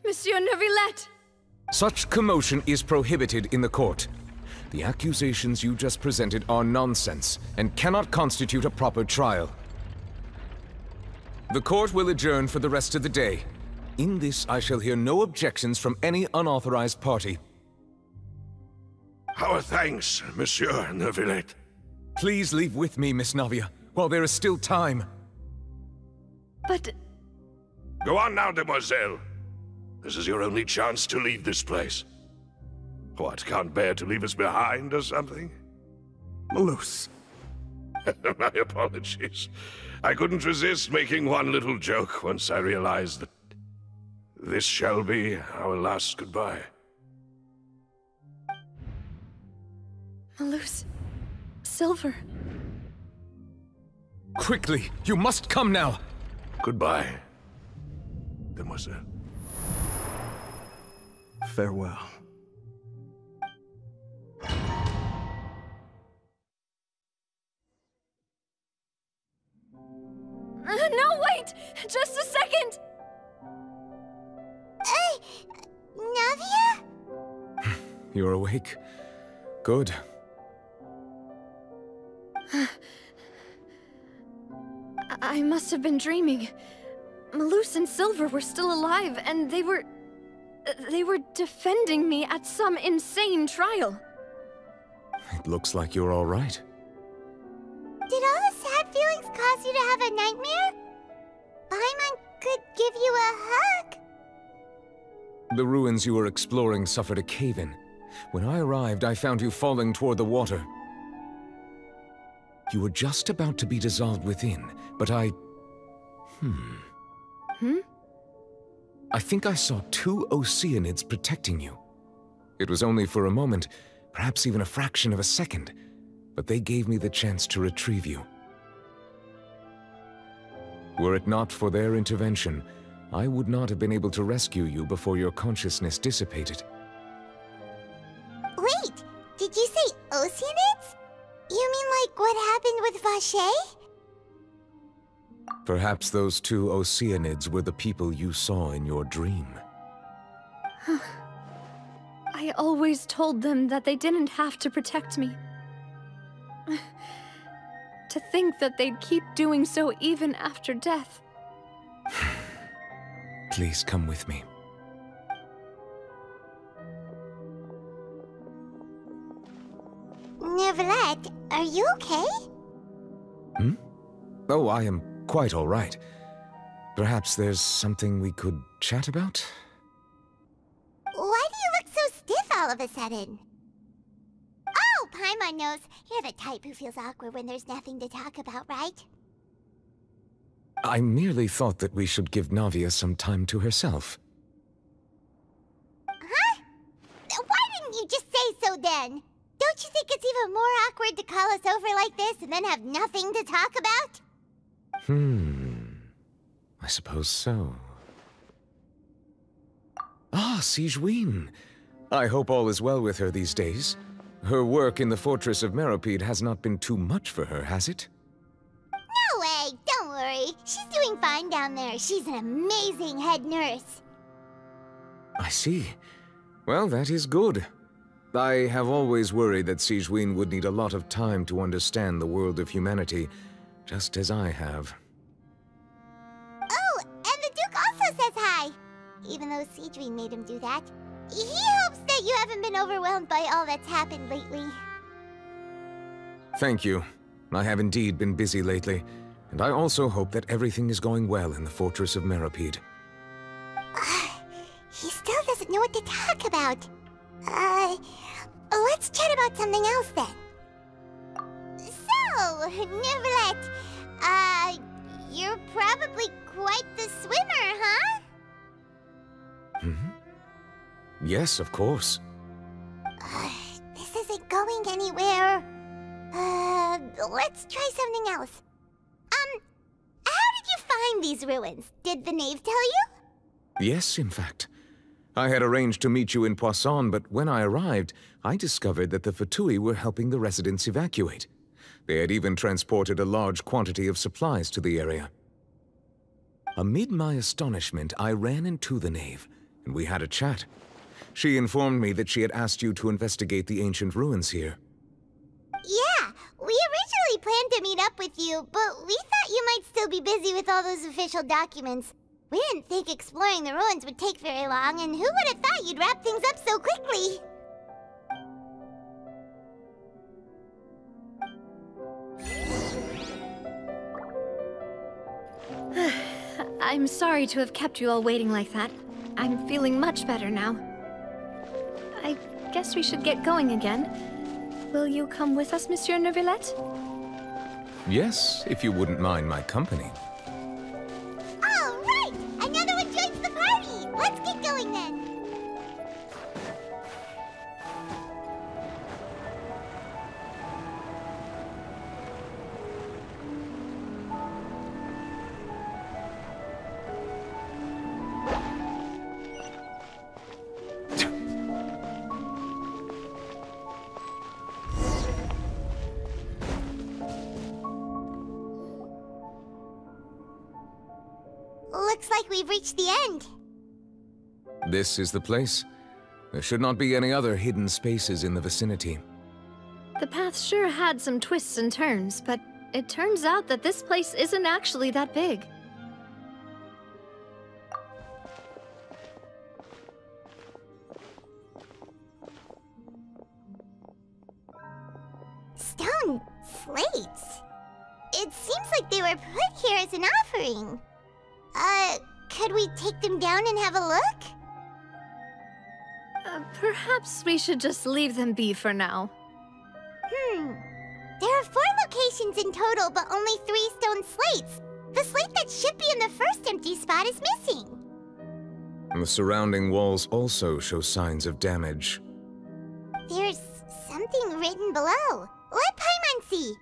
Monsieur Neuvillette! Such commotion is prohibited in the court. The accusations you just presented are nonsense and cannot constitute a proper trial. The court will adjourn for the rest of the day. In this, I shall hear no objections from any unauthorized party. Our thanks, Monsieur Neuvillette. Please leave with me, Miss Navia, while there is still time. But... Go on now, Demoiselle. This is your only chance to leave this place. What, can't bear to leave us behind or something? Malus. My apologies. I couldn't resist making one little joke once I realized that this shall be our last goodbye. Malus. Silver. Quickly! You must come now! Goodbye, demoiselle. Farewell. No, wait! Just a second! Navia? You're awake. Good. I must have been dreaming. Malus and Silver were still alive, and they were defending me at some insane trial. It looks like you're all right. Did all the sad feelings cause you to have a nightmare? Paimon could give you a hug. The ruins you were exploring suffered a cave-in. When I arrived, I found you falling toward the water. You were just about to be dissolved within, but I think I saw 2 Oceanids protecting you. It was only for a moment, perhaps even a fraction of a second, but they gave me the chance to retrieve you. Were it not for their intervention, I would not have been able to rescue you before your consciousness dissipated. Wait, did you say Oceanids? You mean like what happened with Vache? Perhaps those 2 Oceanids were the people you saw in your dream. I always told them that they didn't have to protect me. To think that they'd keep doing so even after death. Please come with me. Neuvillette, are you okay? Oh, I am quite all right. Perhaps there's something we could chat about? Why do you look so stiff all of a sudden? Oh, Paimon knows. You're the type who feels awkward when there's nothing to talk about, right? I merely thought that we should give Navia some time to herself. Huh? Why didn't you just say so then? Don't you think it's even more awkward to call us over like this and then have nothing to talk about? I suppose so. Ah, Sigewinne. I hope all is well with her these days. Her work in the Fortress of Meropide has not been too much for her, has it? No way! Don't worry. She's doing fine down there. She's an amazing head nurse. I see. Well, that is good. I have always worried that Sigewinne would need a lot of time to understand the world of humanity, just as I have. Oh, and the Duke also says hi! Even though Sigewinne made him do that. He hopes that you haven't been overwhelmed by all that's happened lately. Thank you. I have indeed been busy lately, and I also hope that everything is going well in the Fortress of Meropide. He still doesn't know what to talk about. Let's chat about something else then. So, Neuvillette, you're probably quite the swimmer, huh? Yes, of course. This isn't going anywhere. Let's try something else. How did you find these ruins? Did the knave tell you? Yes, in fact. I had arranged to meet you in Poisson, but when I arrived, I discovered that the Fatui were helping the residents evacuate. They had even transported a large quantity of supplies to the area. Amid my astonishment, I ran into the knave, and we had a chat. She informed me that she had asked you to investigate the ancient ruins here. Yeah, we originally planned to meet up with you, but we thought you might still be busy with all those official documents. We didn't think exploring the ruins would take very long, and who would have thought you'd wrap things up so quickly? I'm sorry to have kept you all waiting like that. I'm feeling much better now. I guess we should get going again. Will you come with us, Monsieur Neuvillette? Yes, if you wouldn't mind my company. All right! Another one joins the party! Let's Looks like we've reached the end. This is the place. There should not be any other hidden spaces in the vicinity. The path sure had some twists and turns, but it turns out that this place isn't actually that big. Stone slates? It seems like they were put here as an offering. Could we take them down and have a look? Perhaps we should just leave them be for now. There are 4 locations in total, but only 3 stone slates. The slate that should be in the first empty spot is missing. The surrounding walls also show signs of damage. There's something written below. Let Paimon see.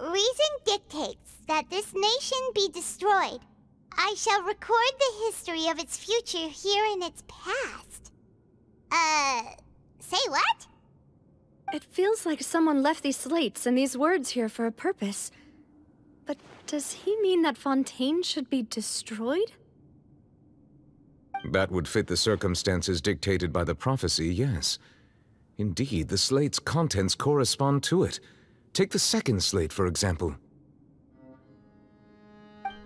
Reason dictates that this nation be destroyed. I shall record the history of its future here in its past. Say what? It feels like someone left these slates and these words here for a purpose. But does he mean that Fontaine should be destroyed? That would fit the circumstances dictated by the prophecy, yes. Indeed, the slate's contents correspond to it. Take the second slate, for example.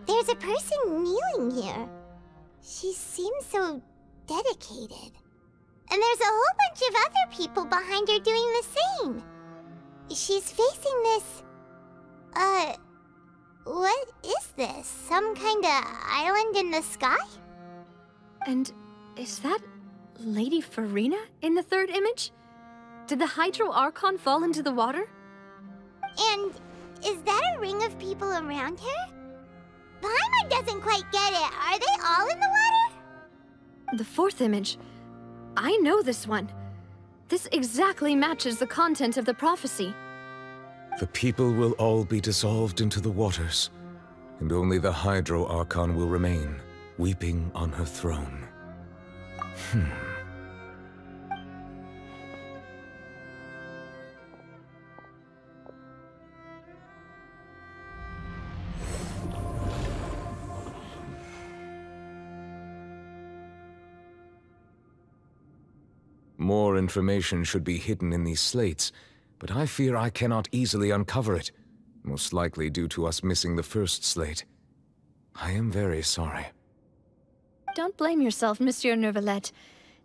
There's a person kneeling here. She seems so dedicated. And there's a whole bunch of other people behind her doing the same. She's facing this... what is this? Some kind of island in the sky? And is that Lady Farina in the third image? Did the Hydro Archon fall into the water? And is that a ring of people around her? Paimon doesn't quite get it. Are they all in the water? The fourth image. I know this one. This exactly matches the content of the prophecy. The people will all be dissolved into the waters, and only the Hydro Archon will remain, weeping on her throne. More information should be hidden in these slates, but I fear I cannot easily uncover it, most likely due to us missing the first slate. I am very sorry. Don't blame yourself, Monsieur Neuvillette.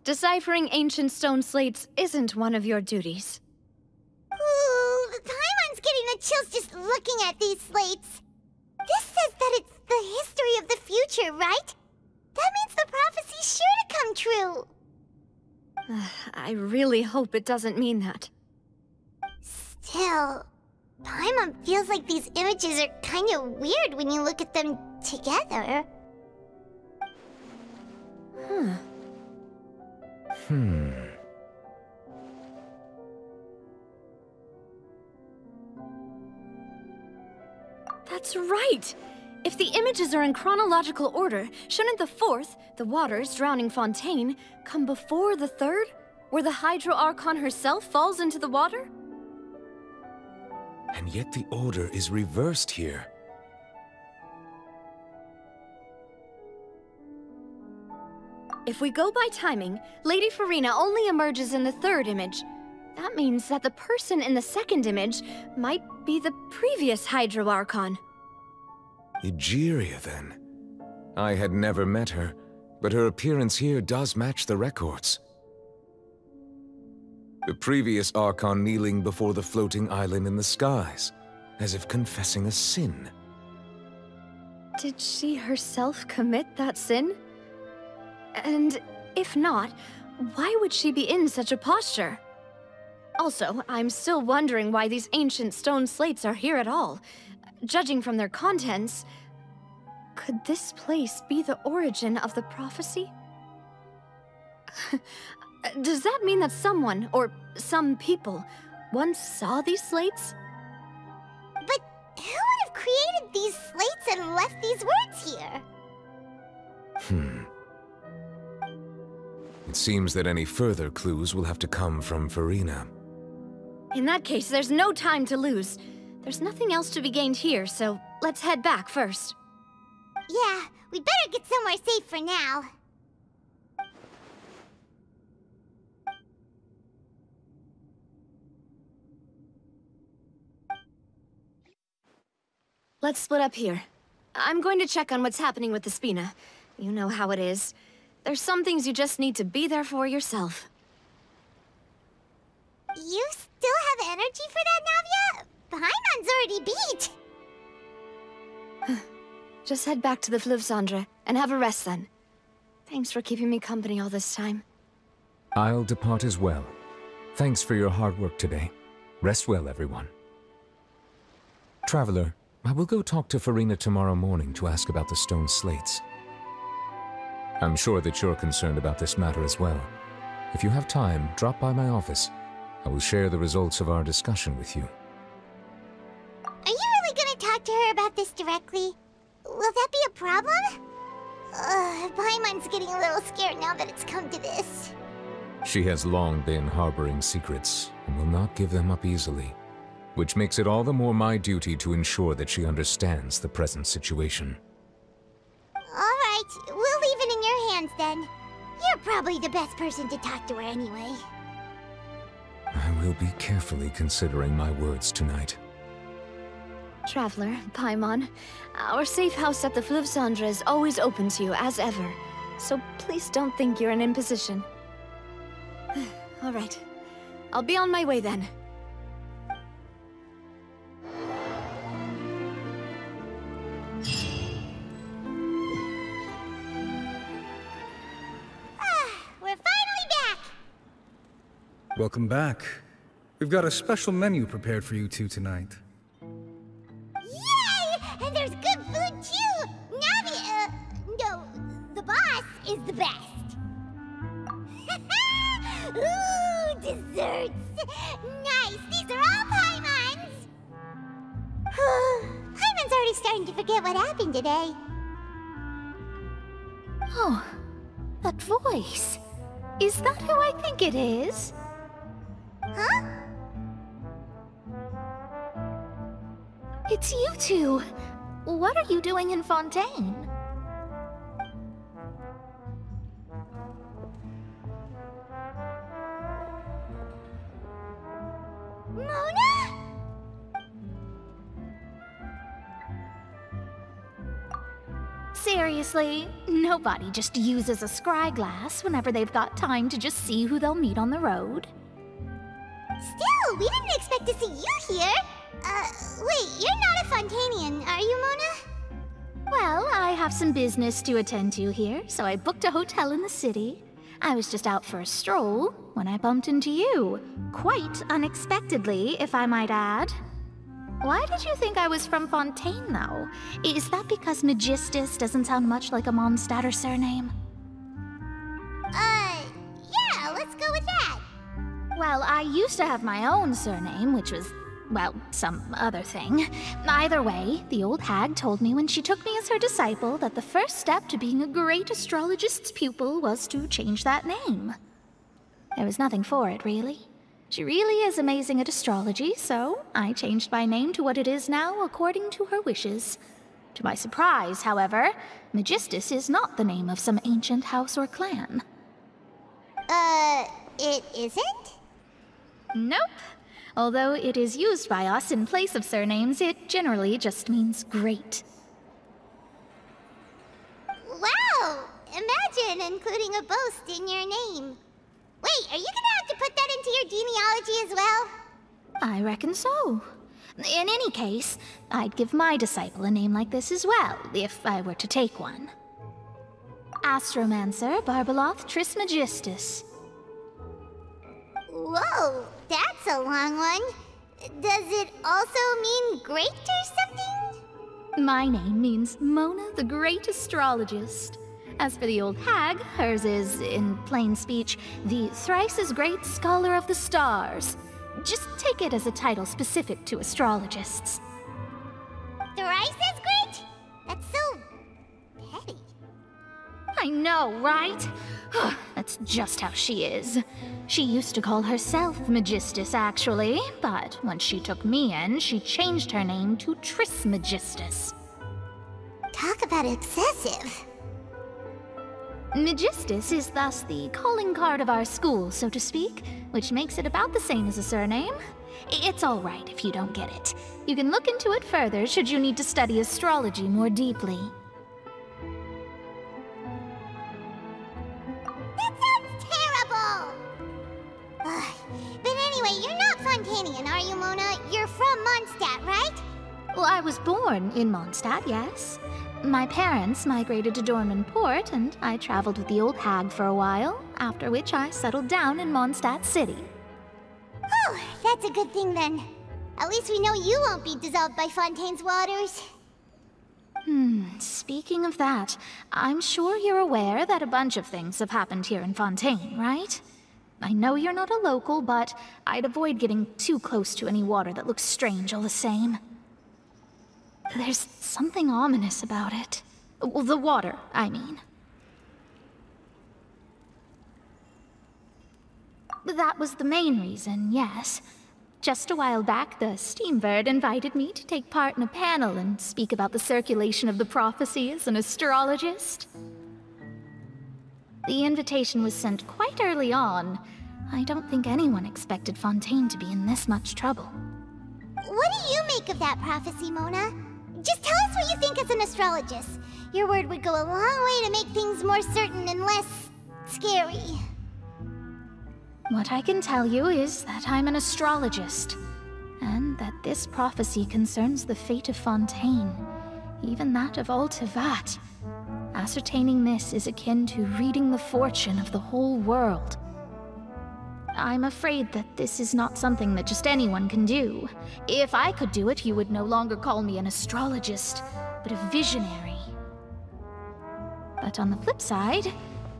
Deciphering ancient stone slates isn't one of your duties. Ooh, Paimon's getting the chills just looking at these slates. This says that it's the history of the future, right? That means the prophecy's sure to come true. I really hope it doesn't mean that. Still, Paimon feels like these images are kind of weird when you look at them together. That's right! If the images are in chronological order, shouldn't the fourth, the waters drowning Fontaine, come before the third, where the Hydro Archon herself falls into the water? And yet the order is reversed here. If we go by timing, Lady Farina only emerges in the third image. That means that the person in the second image might be the previous Hydro Archon. Egeria, then. I had never met her, but her appearance here does match the records. The previous Archon kneeling before the floating island in the skies, as if confessing a sin. Did she herself commit that sin? And if not, why would she be in such a posture? Also, I'm still wondering why these ancient stone slates are here at all. Judging from their contents, could this place be the origin of the prophecy? Does that mean that someone, or some people, once saw these slates? But who would have created these slates and left these words here? It seems that any further clues will have to come from Farina. In that case, there's no time to lose. There's nothing else to be gained here, so let's head back first. Yeah, We better get somewhere safe for now. Let's split up here. I'm going to check on what's happening with the Spina. You know how it is. There's some things you just need to be there for yourself. You still have energy for that, Navia? Paimon's already beat. Just head back to the Fluvsandre and have a rest then. Thanks for keeping me company all this time. I'll depart as well. Thanks for your hard work today. Rest well, everyone. Traveler, I will go talk to Farina tomorrow morning to ask about the stone slates. I'm sure that you're concerned about this matter as well. If you have time, drop by my office. I will share the results of our discussion with you. Are you really gonna talk to her about this directly? Will that be a problem? Paimon's getting a little scared now that it's come to this. She has long been harboring secrets, and will not give them up easily, which makes it all the more my duty to ensure that she understands the present situation. Alright, we'll leave it in your hands then. You're probably the best person to talk to her anyway. I will be carefully considering my words tonight. Traveler, Paimon, our safe house at the Fluvsandre is always open to you as ever, so please don't think you're an imposition. Alright, I'll be on my way then. We're finally back! Welcome back. We've got a special menu prepared for you two tonight. Yay! And there's good food too! Navi, no, the boss is the best. Ooh, desserts! Nice, these are all Paimon's! Paimon's already starting to forget what happened today. Oh, that voice. Is that who I think it is? Huh? It's you two. What are you doing in Fontaine? Mona? Seriously, nobody just uses a scry glass whenever they've got time to just see who they'll meet on the road. Still, we didn't expect to see you here. Wait, you're not a Fontanian, are you, Mona? Well, I have some business to attend to here, so I booked a hotel in the city. I was just out for a stroll when I bumped into you. Quite unexpectedly, if I might add. Why did you think I was from Fontaine, though? Is that because Magistus doesn't sound much like a Mondstadt surname? Yeah, let's go with that. Well, I used to have my own surname, which was, well, some other thing. Either way, the old hag told me when she took me as her disciple that the first step to being a great astrologist's pupil was to change that name. There was nothing for it, really. She really is amazing at astrology, so I changed my name to what it is now according to her wishes. To my surprise, however, Magistus is not the name of some ancient house or clan. It isn't? Nope. Although it is used by us in place of surnames, it generally just means great. Wow! Imagine including a boast in your name. Wait, are you gonna have to put that into your genealogy as well? I reckon so. In any case, I'd give my disciple a name like this as well, if I were to take one. Astromancer Barbeloth Trismegistus. Whoa, that's a long one. Does it also mean great or something? My name means Mona the Great Astrologist. As for the old hag, hers is, in plain speech, the thrice-as-great Scholar of the Stars. Just take it as a title specific to astrologists. Thrice as great? That's so petty. I know, right? That's just how she is. She used to call herself Magistus, actually, but when she took me in, she changed her name to Trismegistus. Talk about excessive. Megistus is thus the calling card of our school, so to speak, which makes it about the same as a surname. It's all right if you don't get it. You can look into it further should you need to study astrology more deeply. That sounds terrible! But anyway, you're not Fontanian, are you, Mona? You're from Mondstadt, right? Well, I was born in Mondstadt, yes. My parents migrated to Dorman Port, and I traveled with the old hag for a while, after which I settled down in Mondstadt City. Oh, that's a good thing then. At least we know you won't be dissolved by Fontaine's waters. Speaking of that, I'm sure you're aware that a bunch of things have happened here in Fontaine, right? I know you're not a local, but I'd avoid getting too close to any water that looks strange all the same. There's something ominous about it. Well, the water, I mean. That was the main reason, yes. Just a while back, the Steambird invited me to take part in a panel and speak about the circulation of the prophecy as an astrologist. The invitation was sent quite early on. I don't think anyone expected Fontaine to be in this much trouble. What do you make of that prophecy, Mona? Just tell us what you think as an astrologist. Your word would go a long way to make things more certain and less scary. What I can tell you is that I'm an astrologist, and that this prophecy concerns the fate of Fontaine, even that of Ultivat. Ascertaining this is akin to reading the fortune of the whole world. I'm afraid that this is not something that just anyone can do. If I could do it, you would no longer call me an astrologist, but a visionary. But on the flip side,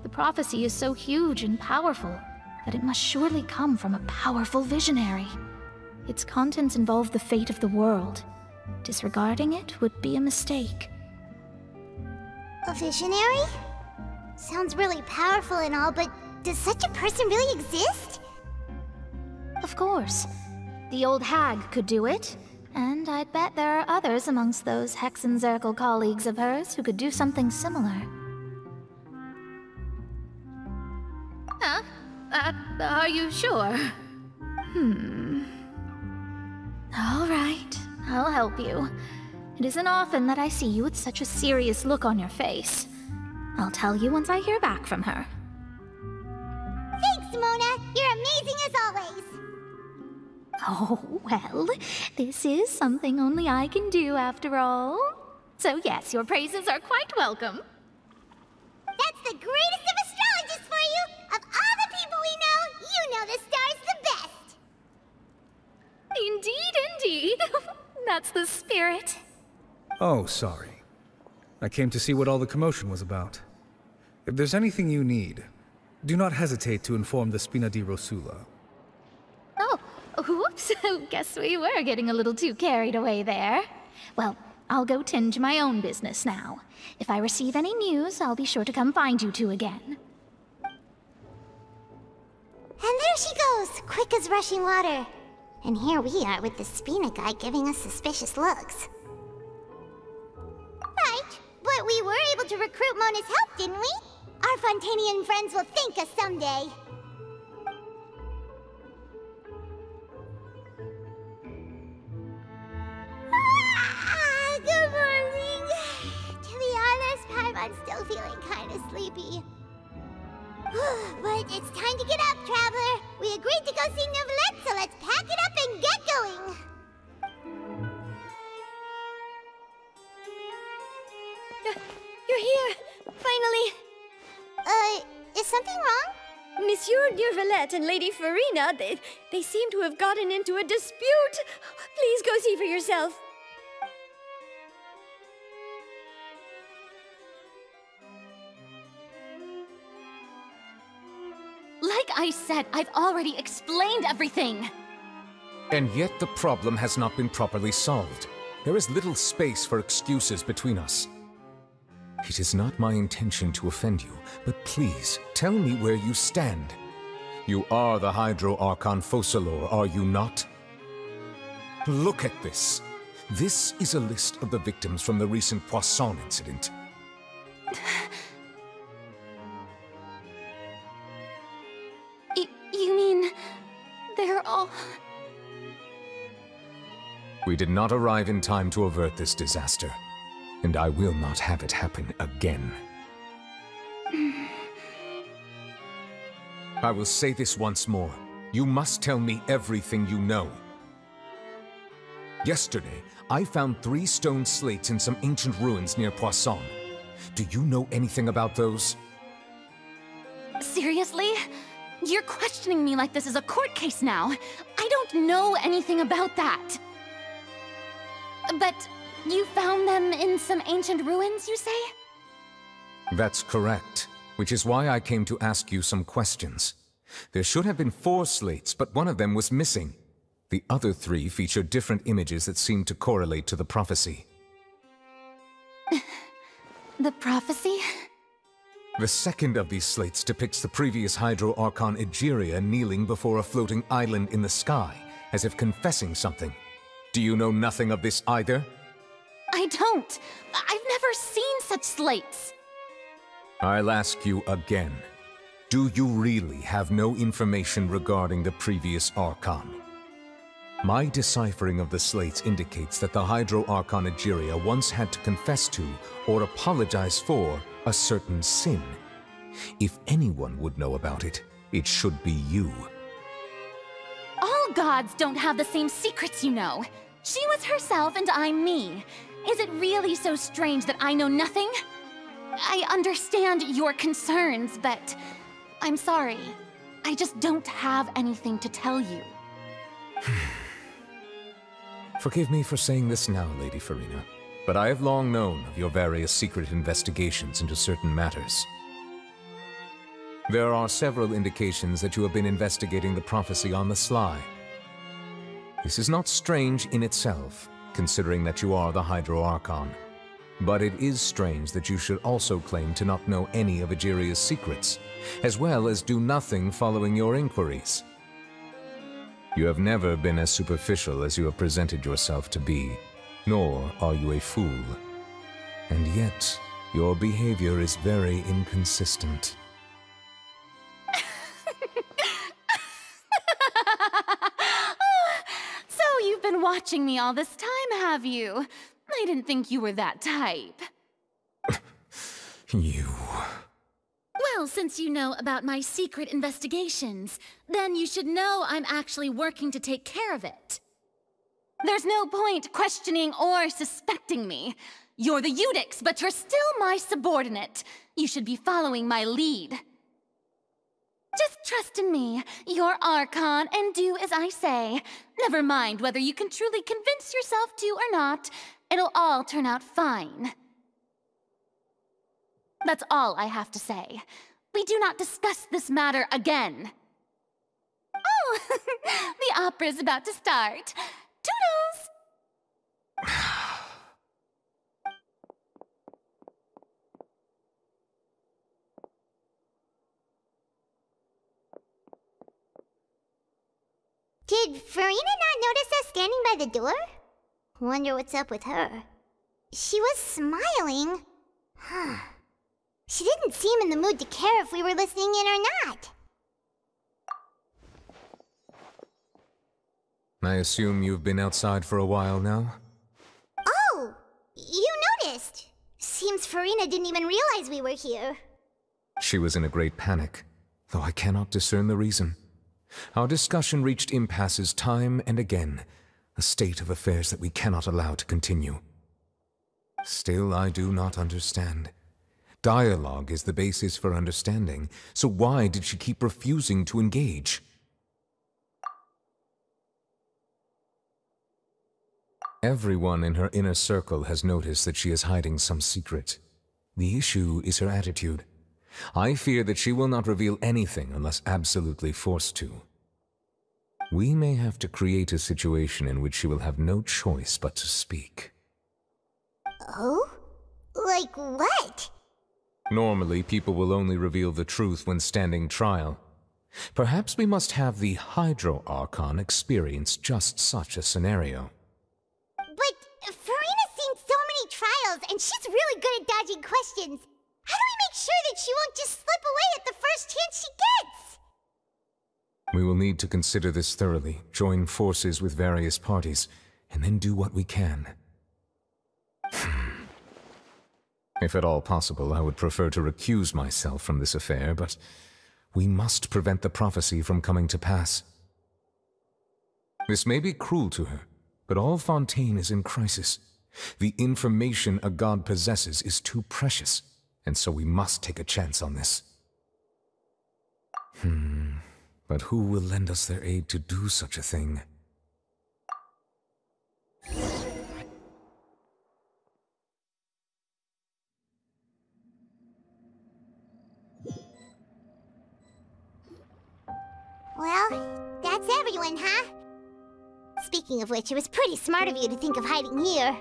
the prophecy is so huge and powerful that it must surely come from a powerful visionary. Its contents involve the fate of the world. Disregarding it would be a mistake. A visionary? Sounds really powerful and all, but does such a person really exist? Of course. The old hag could do it, and I'd bet there are others amongst those Hexenzirkel colleagues of hers who could do something similar. Huh? Are you sure? All right, I'll help you. It isn't often that I see you with such a serious look on your face. I'll tell you once I hear back from her. Thanks, Mona! You're amazing as always! Oh, well, this is something only I can do after all. So yes, your praises are quite welcome. That's the greatest of astrologists for you! Of all the people we know, you know the star's the best! Indeed, indeed. That's the spirit. Oh, sorry. I came to see what all the commotion was about. If there's anything you need, do not hesitate to inform the Spina di Rosula. Oh, whoops. Guess we were getting a little too carried away there. Well, I'll go tend to my own business now. If I receive any news, I'll be sure to come find you two again. And there she goes, quick as rushing water. And here we are with the Spina guy giving us suspicious looks. Right, but we were able to recruit Mona's help, didn't we? Our Fontanian friends will thank us someday. Good morning. To be honest, Paimon's still feeling kinda sleepy. But it's time to get up, Traveler. We agreed to go see Neuvillette, so let's pack it up and get going. You're here! Finally! Is something wrong? Monsieur Neuvillette and Lady Farina, they seem to have gotten into a dispute. Please go see for yourself. Like I said, I've already explained everything! And yet the problem has not been properly solved. There is little space for excuses between us. It is not my intention to offend you, but please, tell me where you stand. You are the Hydro Archon Focalor, are you not? Look at this. This is a list of the victims from the recent Poisson incident. You mean... they're all... We did not arrive in time to avert this disaster, and I will not have it happen again. I will say this once more. You must tell me everything you know. Yesterday, I found 3 stone slates in some ancient ruins near Poisson. Do you know anything about those? Seriously? You're questioning me like this is a court case now. I don't know anything about that. But you found them in some ancient ruins, you say? That's correct, which is why I came to ask you some questions. There should have been 4 slates, but one of them was missing. The other 3 featured different images that seemed to correlate to the prophecy. The prophecy? The second of these slates depicts the previous Hydro Archon Egeria kneeling before a floating island in the sky, as if confessing something. Do you know nothing of this either? I don't. I've never seen such slates. I'll ask you again. Do you really have no information regarding the previous Archon? My deciphering of the slates indicates that the Hydro Archon Egeria once had to confess to, or apologize for, a certain sin. If anyone would know about it, it should be you. All gods don't have the same secrets, you know. She was herself and I'm me. Is it really so strange that I know nothing? I understand your concerns, but I'm sorry. I just don't have anything to tell you. Forgive me for saying this now, Lady Furina, but I have long known of your various secret investigations into certain matters. There are several indications that you have been investigating the prophecy on the sly. This is not strange in itself, considering that you are the Hydro Archon. But it is strange that you should also claim to not know any of Egeria's secrets, as well as do nothing following your inquiries. You have never been as superficial as you have presented yourself to be, nor are you a fool. And yet, your behavior is very inconsistent. So you've been watching me all this time, have you? I didn't think you were that type. You... Well, since you know about my secret investigations, then you should know I'm actually working to take care of it. There's no point questioning or suspecting me. You're the Eudix, but you're still my subordinate. You should be following my lead. Just trust in me, you're Archon, and do as I say. Never mind whether you can truly convince yourself to or not. It'll all turn out fine. That's all I have to say. We do not discuss this matter again. Oh, the opera's about to start. Toodles! Did Furina not notice us standing by the door? Wonder what's up with her. She was smiling. Huh. She didn't seem in the mood to care if we were listening in or not. I assume you've been outside for a while now? Oh! You noticed! Seems Furina didn't even realize we were here. She was in a great panic, though I cannot discern the reason. Our discussion reached impasses time and again, a state of affairs that we cannot allow to continue. Still, I do not understand. Dialogue is the basis for understanding, so why did she keep refusing to engage? Everyone in her inner circle has noticed that she is hiding some secret. The issue is her attitude. I fear that she will not reveal anything unless absolutely forced to. We may have to create a situation in which she will have no choice but to speak. Oh? Like what? Normally, people will only reveal the truth when standing trial. Perhaps we must have the Hydro Archon experience just such a scenario. But and she's really good at dodging questions. How do we make sure that she won't just slip away at the first chance she gets? We will need to consider this thoroughly, join forces with various parties, and then do what we can. If at all possible, I would prefer to recuse myself from this affair, but we must prevent the prophecy from coming to pass. This may be cruel to her, but all Fontaine is in crisis. The information a god possesses is too precious, and so we must take a chance on this. But who will lend us their aid to do such a thing? Well, that's everyone, huh? Speaking of which, it was pretty smart of you to think of hiding here.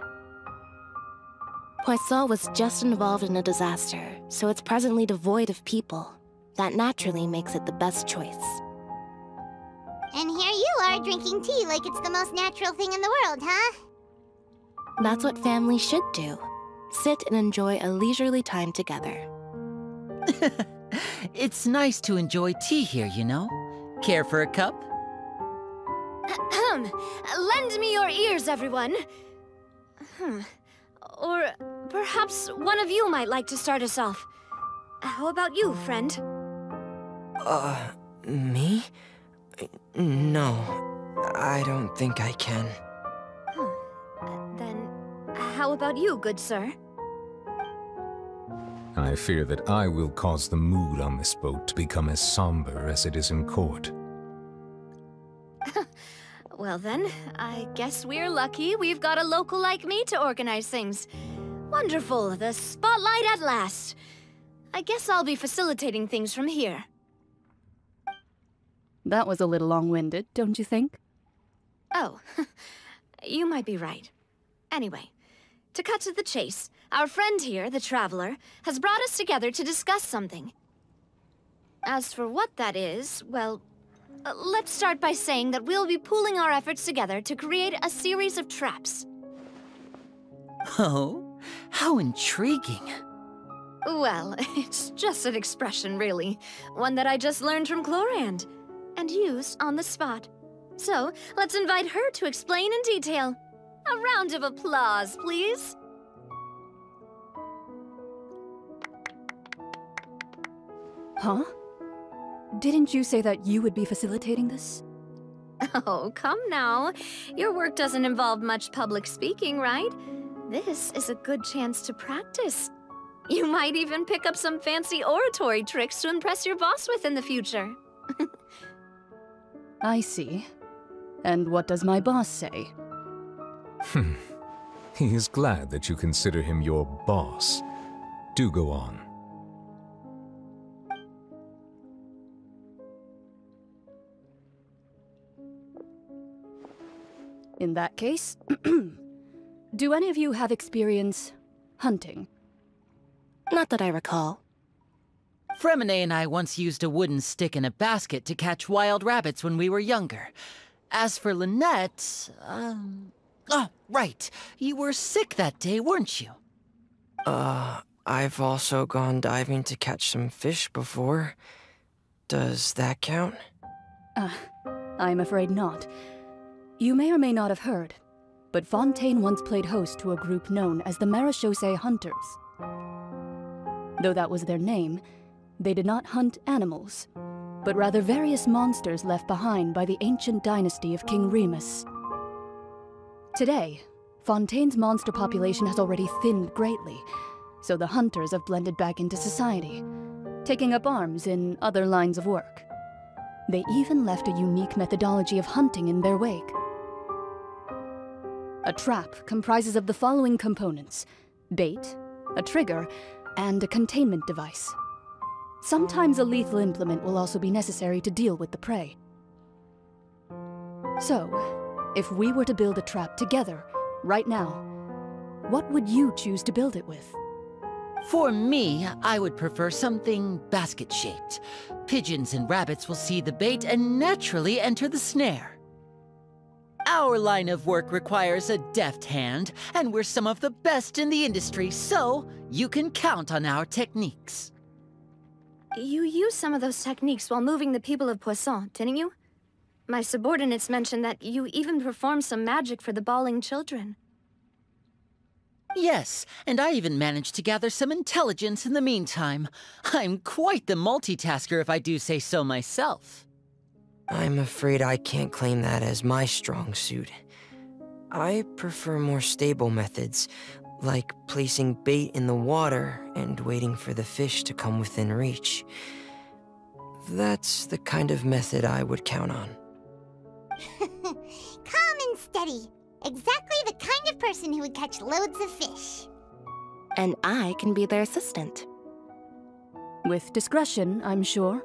Poisson was just involved in a disaster, so it's presently devoid of people. That naturally makes it the best choice. And here you are drinking tea like it's the most natural thing in the world, huh? That's what families should do. Sit and enjoy a leisurely time together. It's nice to enjoy tea here, you know? Care for a cup? Lend me your ears, everyone. Or perhaps one of you might like to start us off. How about you, friend? Me? No, I don't think I can. Then, how about you, good sir? I fear that I will cause the mood on this boat to become as somber as it is in court. Well then, I guess we're lucky we've got a local like me to organize things. Wonderful, the spotlight at last. I guess I'll be facilitating things from here. That was a little long-winded, don't you think? Oh, you might be right. Anyway, to cut to the chase, our friend here, the Traveler, has brought us together to discuss something. As for what that is, well, let's start by saying that we'll be pooling our efforts together to create a series of traps. Oh, how intriguing. Well, it's just an expression, really. One that I just learned from Chlorand, and used on the spot. So, let's invite her to explain in detail. A round of applause, please. Huh? Didn't you say that you would be facilitating this? Oh, come now. Your work doesn't involve much public speaking, right? This is a good chance to practice. You might even pick up some fancy oratory tricks to impress your boss with in the future. I see. And what does my boss say? He is glad that you consider him your boss. Do go on. In that case, do any of you have experience hunting? Not that I recall. Fremine and I once used a wooden stick in a basket to catch wild rabbits when we were younger. As for Lynette, oh, right. You were sick that day, weren't you? I've also gone diving to catch some fish before. Does that count? I'm afraid not. You may or may not have heard, but Fontaine once played host to a group known as the Marechaussee Hunters. Though that was their name, they did not hunt animals, but rather various monsters left behind by the ancient dynasty of King Remus. Today, Fontaine's monster population has already thinned greatly, so the hunters have blended back into society, taking up arms in other lines of work. They even left a unique methodology of hunting in their wake. A trap comprises of the following components: bait, a trigger, and a containment device. Sometimes a lethal implement will also be necessary to deal with the prey. So, if we were to build a trap together, right now, what would you choose to build it with? For me, I would prefer something basket-shaped. Pigeons and rabbits will see the bait and naturally enter the snare. Our line of work requires a deft hand, and we're some of the best in the industry, so you can count on our techniques. You used some of those techniques while moving the people of Poisson, didn't you? My subordinates mentioned that you even performed some magic for the bawling children. Yes, and I even managed to gather some intelligence in the meantime. I'm quite the multitasker if I do say so myself. I'm afraid I can't claim that as my strong suit. I prefer more stable methods, like placing bait in the water and waiting for the fish to come within reach. That's the kind of method I would count on. Calm and steady. Exactly the kind of person who would catch loads of fish. And I can be their assistant. With discretion, I'm sure.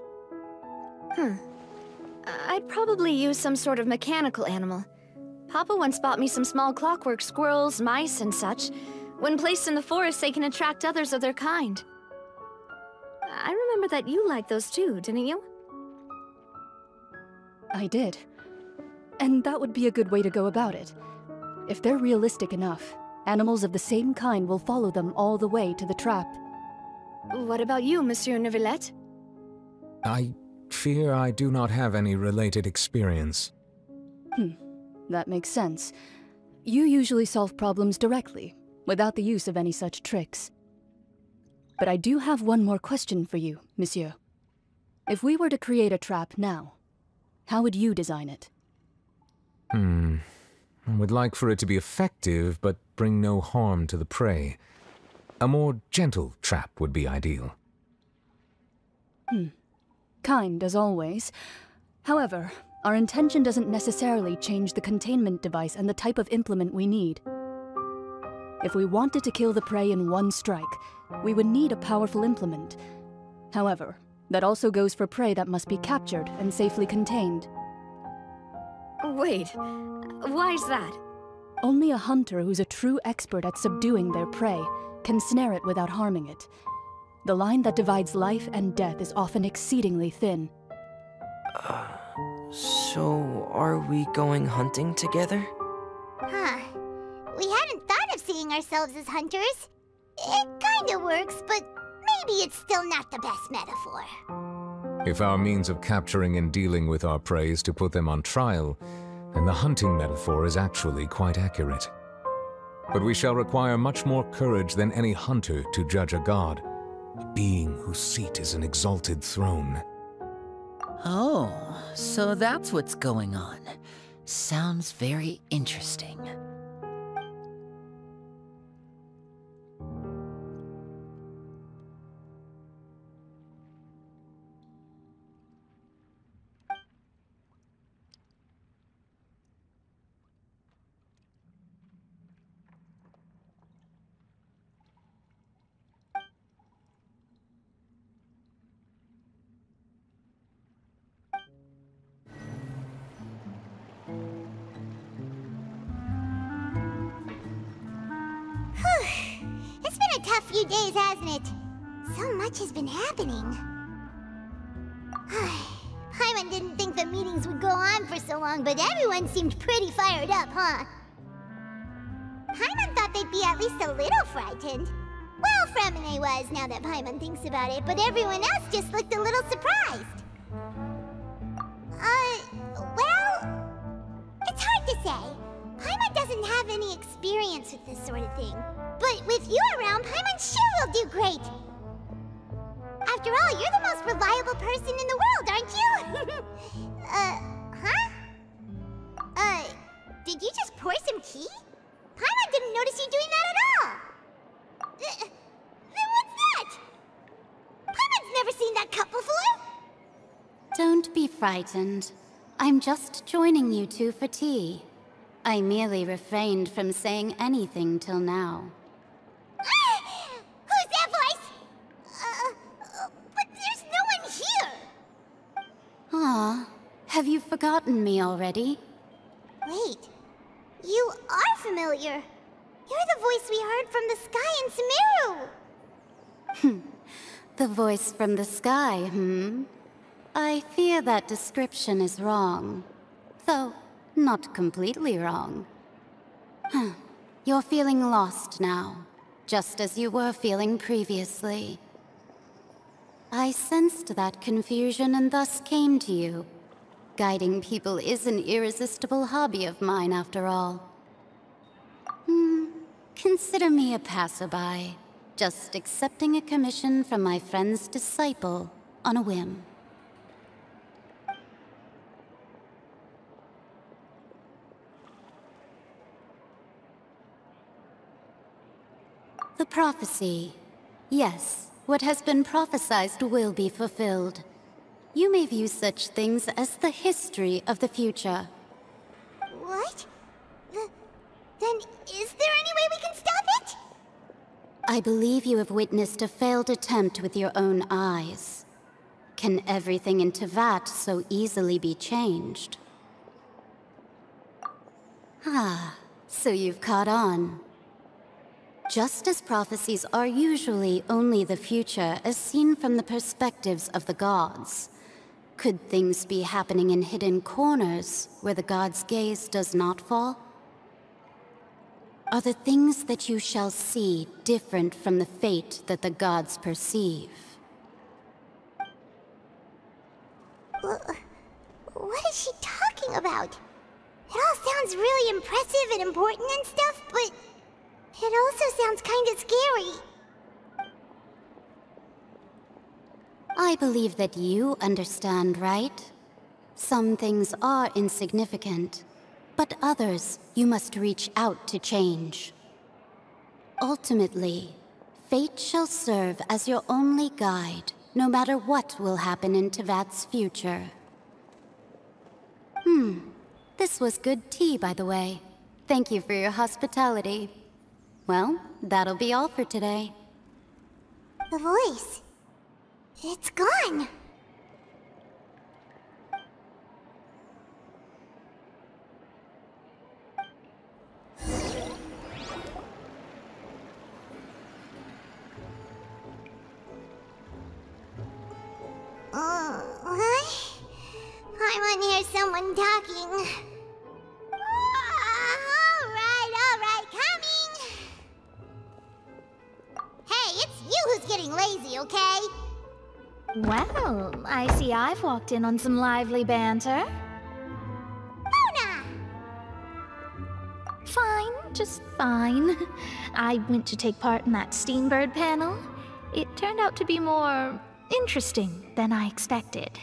I'd probably use some sort of mechanical animal. Papa once bought me some small clockwork squirrels, mice, and such. When placed in the forest, they can attract others of their kind. I remember that you liked those too, didn't you? I did. And that would be a good way to go about it. If they're realistic enough, animals of the same kind will follow them all the way to the trap. What about you, Monsieur Neuvillette? I fear I do not have any related experience. That makes sense. You usually solve problems directly, without the use of any such tricks. But I do have one more question for you, Monsieur. If we were to create a trap now, how would you design it? I would like for it to be effective, but bring no harm to the prey. A more gentle trap would be ideal. Kind, as always. However, our intention doesn't necessarily change the containment device and the type of implement we need. If we wanted to kill the prey in one strike, we would need a powerful implement. However, that also goes for prey that must be captured and safely contained. Wait, why is that? Only a hunter who's a true expert at subduing their prey can snare it without harming it. The line that divides life and death is often exceedingly thin. So are we going hunting together? We hadn't thought of seeing ourselves as hunters. It kinda works, but maybe it's still not the best metaphor. If our means of capturing and dealing with our prey is to put them on trial, then the hunting metaphor is actually quite accurate. But we shall require much more courage than any hunter to judge a god, a being whose seat is an exalted throne. Oh, so that's what's going on. Sounds very interesting. It's been a tough few days, hasn't it? So much has been happening. Paimon didn't think the meetings would go on for so long, but everyone seemed pretty fired up, huh? Paimon thought they'd be at least a little frightened. Well, Fremine was, now that Paimon thinks about it, but everyone else just looked a little surprised. Well, it's hard to say. Paimon doesn't have any experience with this sort of thing. But with you around, Paimon sure will do great. After all, you're the most reliable person in the world, aren't you? Did you just pour some tea? Paimon didn't notice you doing that at all. Then what's that? Paimon's never seen that cup before. Don't be frightened. I'm just joining you two for tea. I merely refrained from saying anything till now. Who's that voice? But there's no one here. Aw, have you forgotten me already? Wait, you are familiar. You're the voice we heard from the sky in Sumeru. The voice from the sky, I fear that description is wrong. Though, not completely wrong. You're feeling lost now, just as you were feeling previously. I sensed that confusion and thus came to you. Guiding people is an irresistible hobby of mine, after all. Consider me a passerby, just accepting a commission from my friend's disciple on a whim. The prophecy. Yes, what has been prophesied will be fulfilled. You may view such things as the history of the future. What? Then is there any way we can stop it? I believe you have witnessed a failed attempt with your own eyes. Can everything in Teyvat so easily be changed? So you've caught on. Just as prophecies are usually only the future as seen from the perspectives of the gods, could things be happening in hidden corners where the gods' gaze does not fall? Are the things that you shall see different from the fate that the gods perceive? What is she talking about? It all sounds really impressive and important and stuff, but it also sounds kind of scary. I believe that you understand, right? Some things are insignificant, but others you must reach out to change. Ultimately, fate shall serve as your only guide, no matter what will happen in Teyvat's future. This was good tea, by the way. Thank you for your hospitality. Well, that'll be all for today. The voice. It's gone. What? I want to hear someone talking. All right, coming. Hey, it's you who's getting lazy, okay? Well, I see I've walked in on some lively banter. Mona! Fine, just fine. I went to take part in that Steambird panel. It turned out to be more interesting than I expected.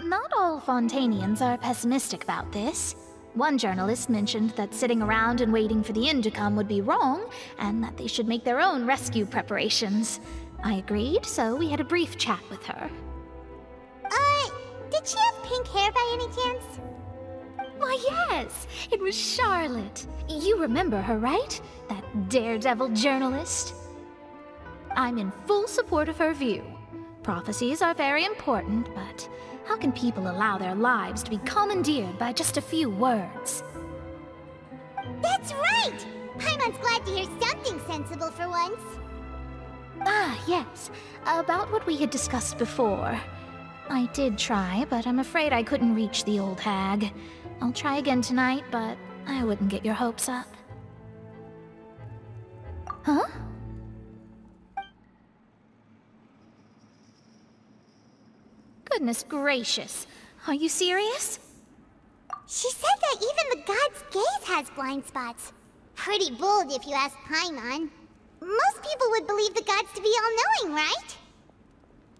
Not all Fontanians are pessimistic about this. One journalist mentioned that sitting around and waiting for the end to come would be wrong, and that they should make their own rescue preparations. I agreed, so we had a brief chat with her. Did she have pink hair by any chance? Why, yes! It was Charlotte. You remember her, right? That daredevil journalist? I'm in full support of her view. Prophecies are very important, but how can people allow their lives to be commandeered by just a few words? That's right! Paimon's glad to hear something sensible for once. Yes. About what we had discussed before. I did try, but I'm afraid I couldn't reach the old hag. I'll try again tonight, but I wouldn't get your hopes up. Huh? Goodness gracious. Are you serious? She said that even the god's gaze has blind spots. Pretty bold if you ask Paimon. Most people would believe the gods to be all-knowing, right?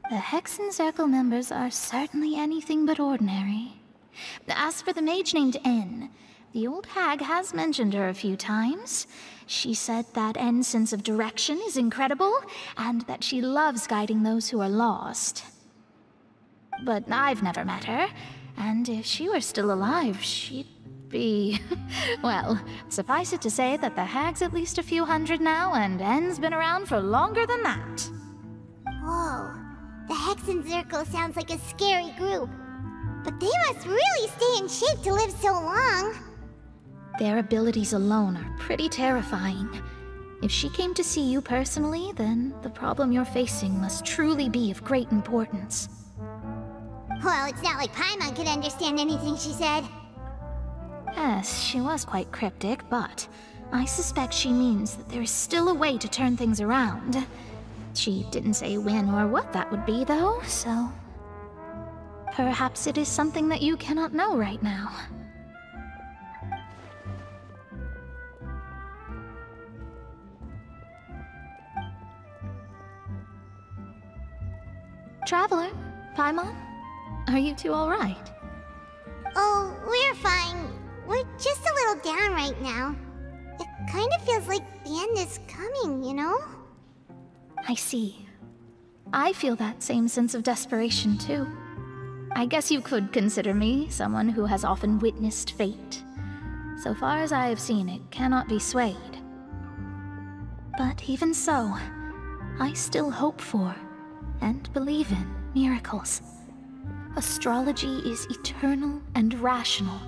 The Hexen Circle members are certainly anything but ordinary. As for the mage named N, the old hag has mentioned her a few times. She said that N's sense of direction is incredible, and that she loves guiding those who are lost. But I've never met her, and if she were still alive, she'd be... well, suffice it to say that the hag's at least a few hundred now, and N's been around for longer than that. Whoa, the Hexen Circle sounds like a scary group. But they must really stay in shape to live so long. Their abilities alone are pretty terrifying. If she came to see you personally, then the problem you're facing must truly be of great importance. Well, it's not like Paimon could understand anything she said. Yes, she was quite cryptic, but I suspect she means that there is still a way to turn things around. She didn't say when or what that would be, though, so... perhaps it is something that you cannot know right now. Traveler, Paimon, are you two alright? Oh, we're fine. We're just a little down right now. It kind of feels like the end is coming, you know? I see. I feel that same sense of desperation, too. I guess you could consider me someone who has often witnessed fate. So far as I have seen, it cannot be swayed. But even so, I still hope for, and believe in, miracles. Astrology is eternal and rational,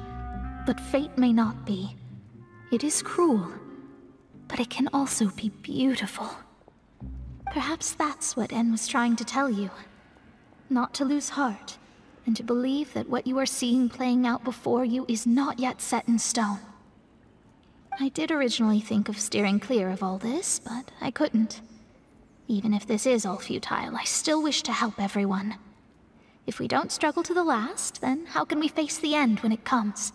but fate may not be. It is cruel, but it can also be beautiful. Perhaps that's what En was trying to tell you. Not to lose heart, and to believe that what you are seeing playing out before you is not yet set in stone. I did originally think of steering clear of all this, but I couldn't. Even if this is all futile, I still wish to help everyone. If we don't struggle to the last, then how can we face the end when it comes?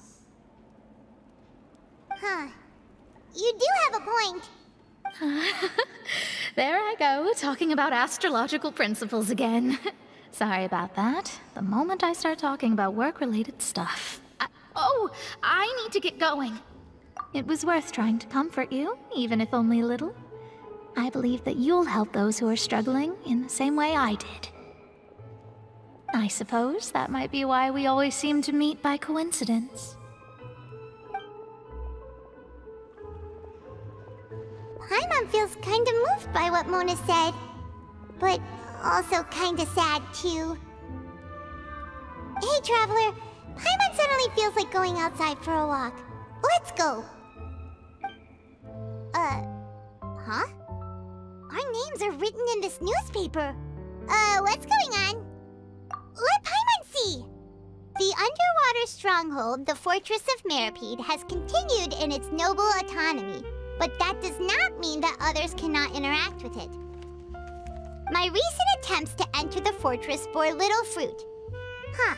Huh. You do have a point. There I go, talking about astrological principles again. Sorry about that. The moment I start talking about work-related stuff... I need to get going. It was worth trying to comfort you, even if only a little. I believe that you'll help those who are struggling in the same way I did. I suppose that might be why we always seem to meet by coincidence. Paimon feels kinda moved by what Mona said, but also kinda sad too. Hey, Traveler, Paimon suddenly feels like going outside for a walk. Let's go. Huh? Our names are written in this newspaper. What's going on? Let Paimon see! The underwater stronghold, the Fortress of Meripede, has continued in its noble autonomy, but that does not mean that others cannot interact with it. My recent attempts to enter the fortress bore little fruit. Huh.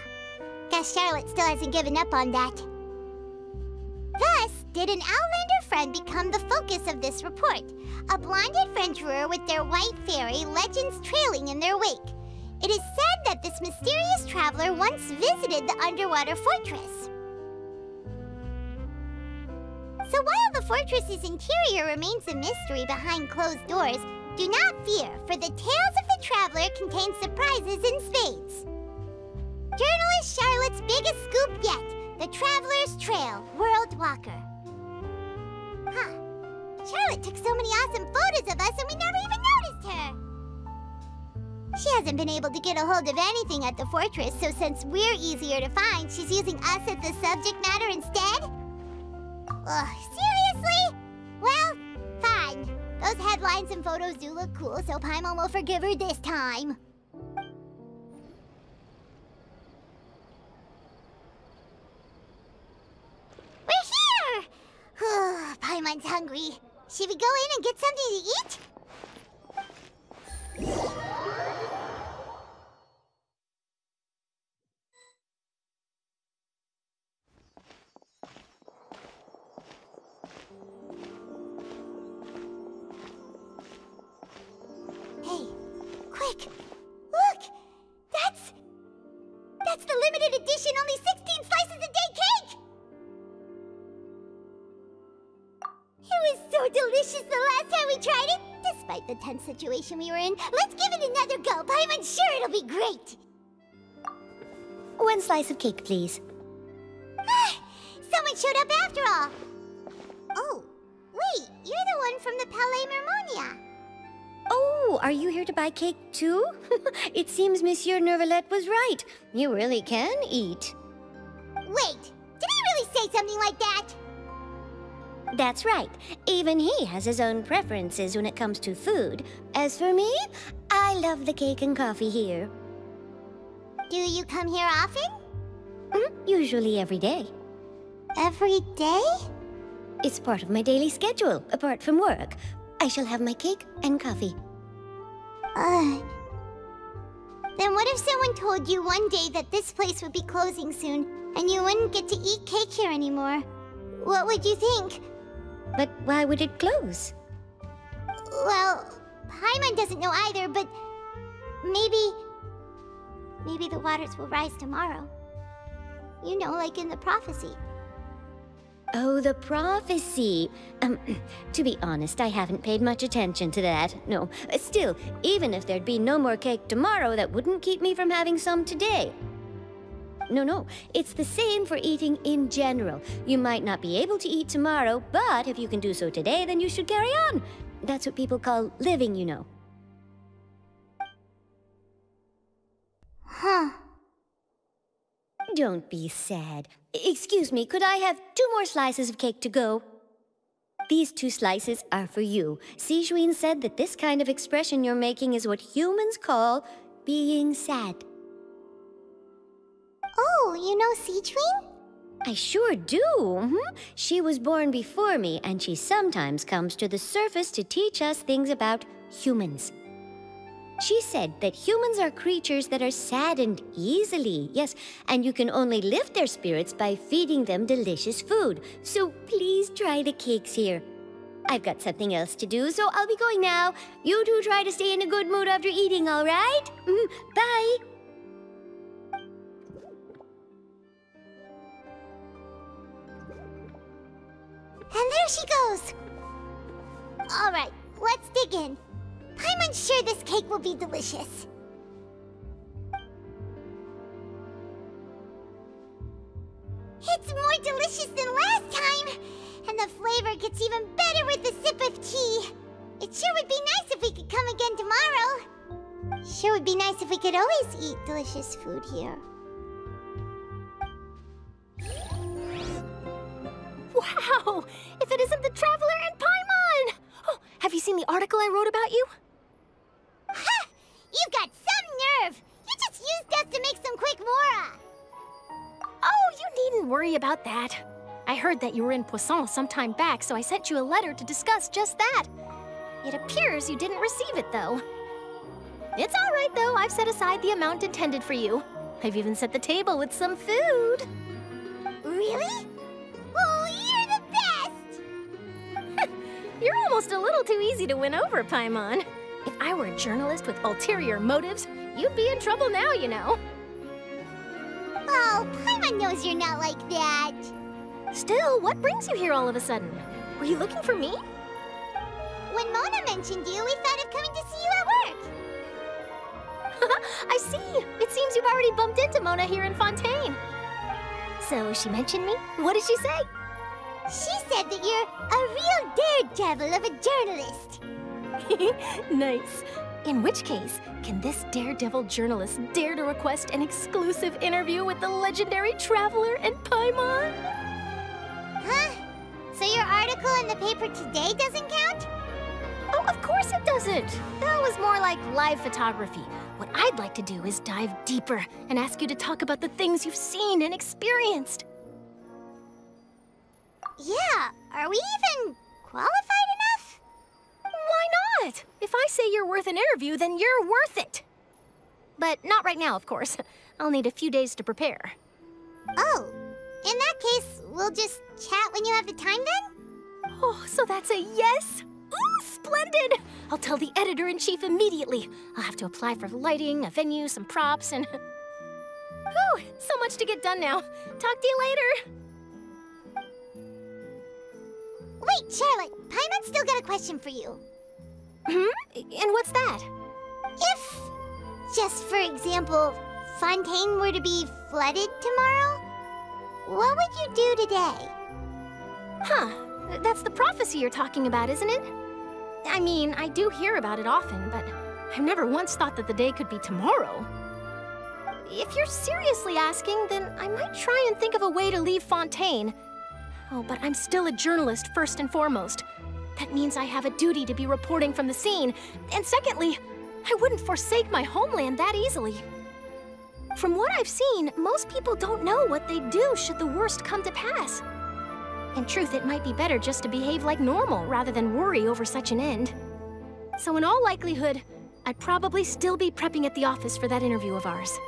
Guess Charlotte still hasn't given up on that. Thus, did an Outlander friend become the focus of this report, a blonde adventurer with their white fairy legends trailing in their wake. It is said that this mysterious traveler once visited the underwater fortress. So while the fortress's interior remains a mystery behind closed doors, do not fear, for the tales of the traveler contain surprises in spades. Journalist Charlotte's biggest scoop yet, the Traveler's Trail, World Walker. Huh. Charlotte took so many awesome photos of us and we never even noticed her. She hasn't been able to get a hold of anything at the fortress, so since we're easier to find, she's using us as the subject matter instead? Ugh, seriously? Well, fine. Those headlines and photos do look cool, so Paimon will forgive her this time. We're here! Paimon's hungry. Should we go in and get something to eat? Hey, quick! Look! That's the limited edition, only 16 slices a day cake! It was so delicious the last time we tried it! Despite the tense situation we were in, let's give it another go. I'm sure it'll be great! One slice of cake, please. Someone showed up after all! Oh, wait, you're the one from the Palais Mermonia. Oh, are you here to buy cake too? It seems Monsieur Nervalette was right. You really can eat. Wait, did he really say something like that? That's right. Even he has his own preferences when it comes to food. As for me, I love the cake and coffee here. Do you come here often? Usually every day. Every day? It's part of my daily schedule, apart from work. I shall have my cake and coffee. Then what if someone told you one day that this place would be closing soon, and you wouldn't get to eat cake here anymore? What would you think? But why would it close? Well, Paimon doesn't know either, but maybe the waters will rise tomorrow. You know, like in the prophecy. Oh, the prophecy. To be honest, I haven't paid much attention to that. No, still, even if there'd be no more cake tomorrow, that wouldn't keep me from having some today. No, it's the same for eating in general. You might not be able to eat tomorrow, but if you can do so today, then you should carry on. That's what people call living, you know. Huh. Don't be sad. Excuse me, could I have 2 more slices of cake to go? These 2 slices are for you. Sijuin said that this kind of expression you're making is what humans call being sad. Oh, you know Sijuin? I sure do. She was born before me, and she sometimes comes to the surface to teach us things about humans. She said that humans are creatures that are saddened easily, yes, and you can only lift their spirits by feeding them delicious food. So please try the cakes here. I've got something else to do, so I'll be going now. You two try to stay in a good mood after eating, all right? Bye. And there she goes. All right, let's dig in. I'm sure this cake will be delicious. It's more delicious than last time, and the flavor gets even better with a sip of tea. It sure would be nice if we could come again tomorrow. Sure would be nice if we could always eat delicious food here. Wow! If it isn't the Traveler and Paimon! Oh, have you seen the article I wrote about you? Ha! You've got some nerve! You just used us to make some quick mora! Oh, you needn't worry about that. I heard that you were in Poisson some time back, so I sent you a letter to discuss just that. It appears you didn't receive it, though. It's all right, though. I've set aside the amount intended for you. I've even set the table with some food. Really? Oh, you're the best! You're almost a little too easy to win over, Paimon. If I were a journalist with ulterior motives, you'd be in trouble now, you know. Oh, Paimon knows you're not like that. Still, what brings you here all of a sudden? Were you looking for me? When Mona mentioned you, we thought of coming to see you at work. I see. It seems you've already bumped into Mona here in Fontaine. So she mentioned me? What did she say? She said that you're a real daredevil of a journalist. Nice. In which case, can this daredevil journalist dare to request an exclusive interview with the legendary Traveler and Paimon? Huh? So your article in the paper today doesn't count? Oh, of course it doesn't. That was more like live photography. What I'd like to do is dive deeper and ask you to talk about the things you've seen and experienced. Yeah, are we even qualified enough? Why not? If I say you're worth an interview, then you're worth it. But not right now, of course. I'll need a few days to prepare. Oh, in that case, we'll just chat when you have the time then? Oh, so that's a yes? Ooh, splendid! I'll tell the editor-in-chief immediately. I'll have to apply for lighting, a venue, some props, and... Whew, so much to get done now. Talk to you later. Wait, Charlotte, Paimon's still got a question for you. And what's that? If, just for example, Fontaine were to be flooded tomorrow, what would you do today? Huh, that's the prophecy you're talking about, isn't it? I mean, I do hear about it often, but I've never once thought that the day could be tomorrow. If you're seriously asking, then I might try and think of a way to leave Fontaine. Oh, but I'm still a journalist first and foremost. That means I have a duty to be reporting from the scene. And secondly, I wouldn't forsake my homeland that easily. From what I've seen, most people don't know what they'd do should the worst come to pass. In truth, it might be better just to behave like normal rather than worry over such an end. So in all likelihood, I'd probably still be prepping at the office for that interview of ours.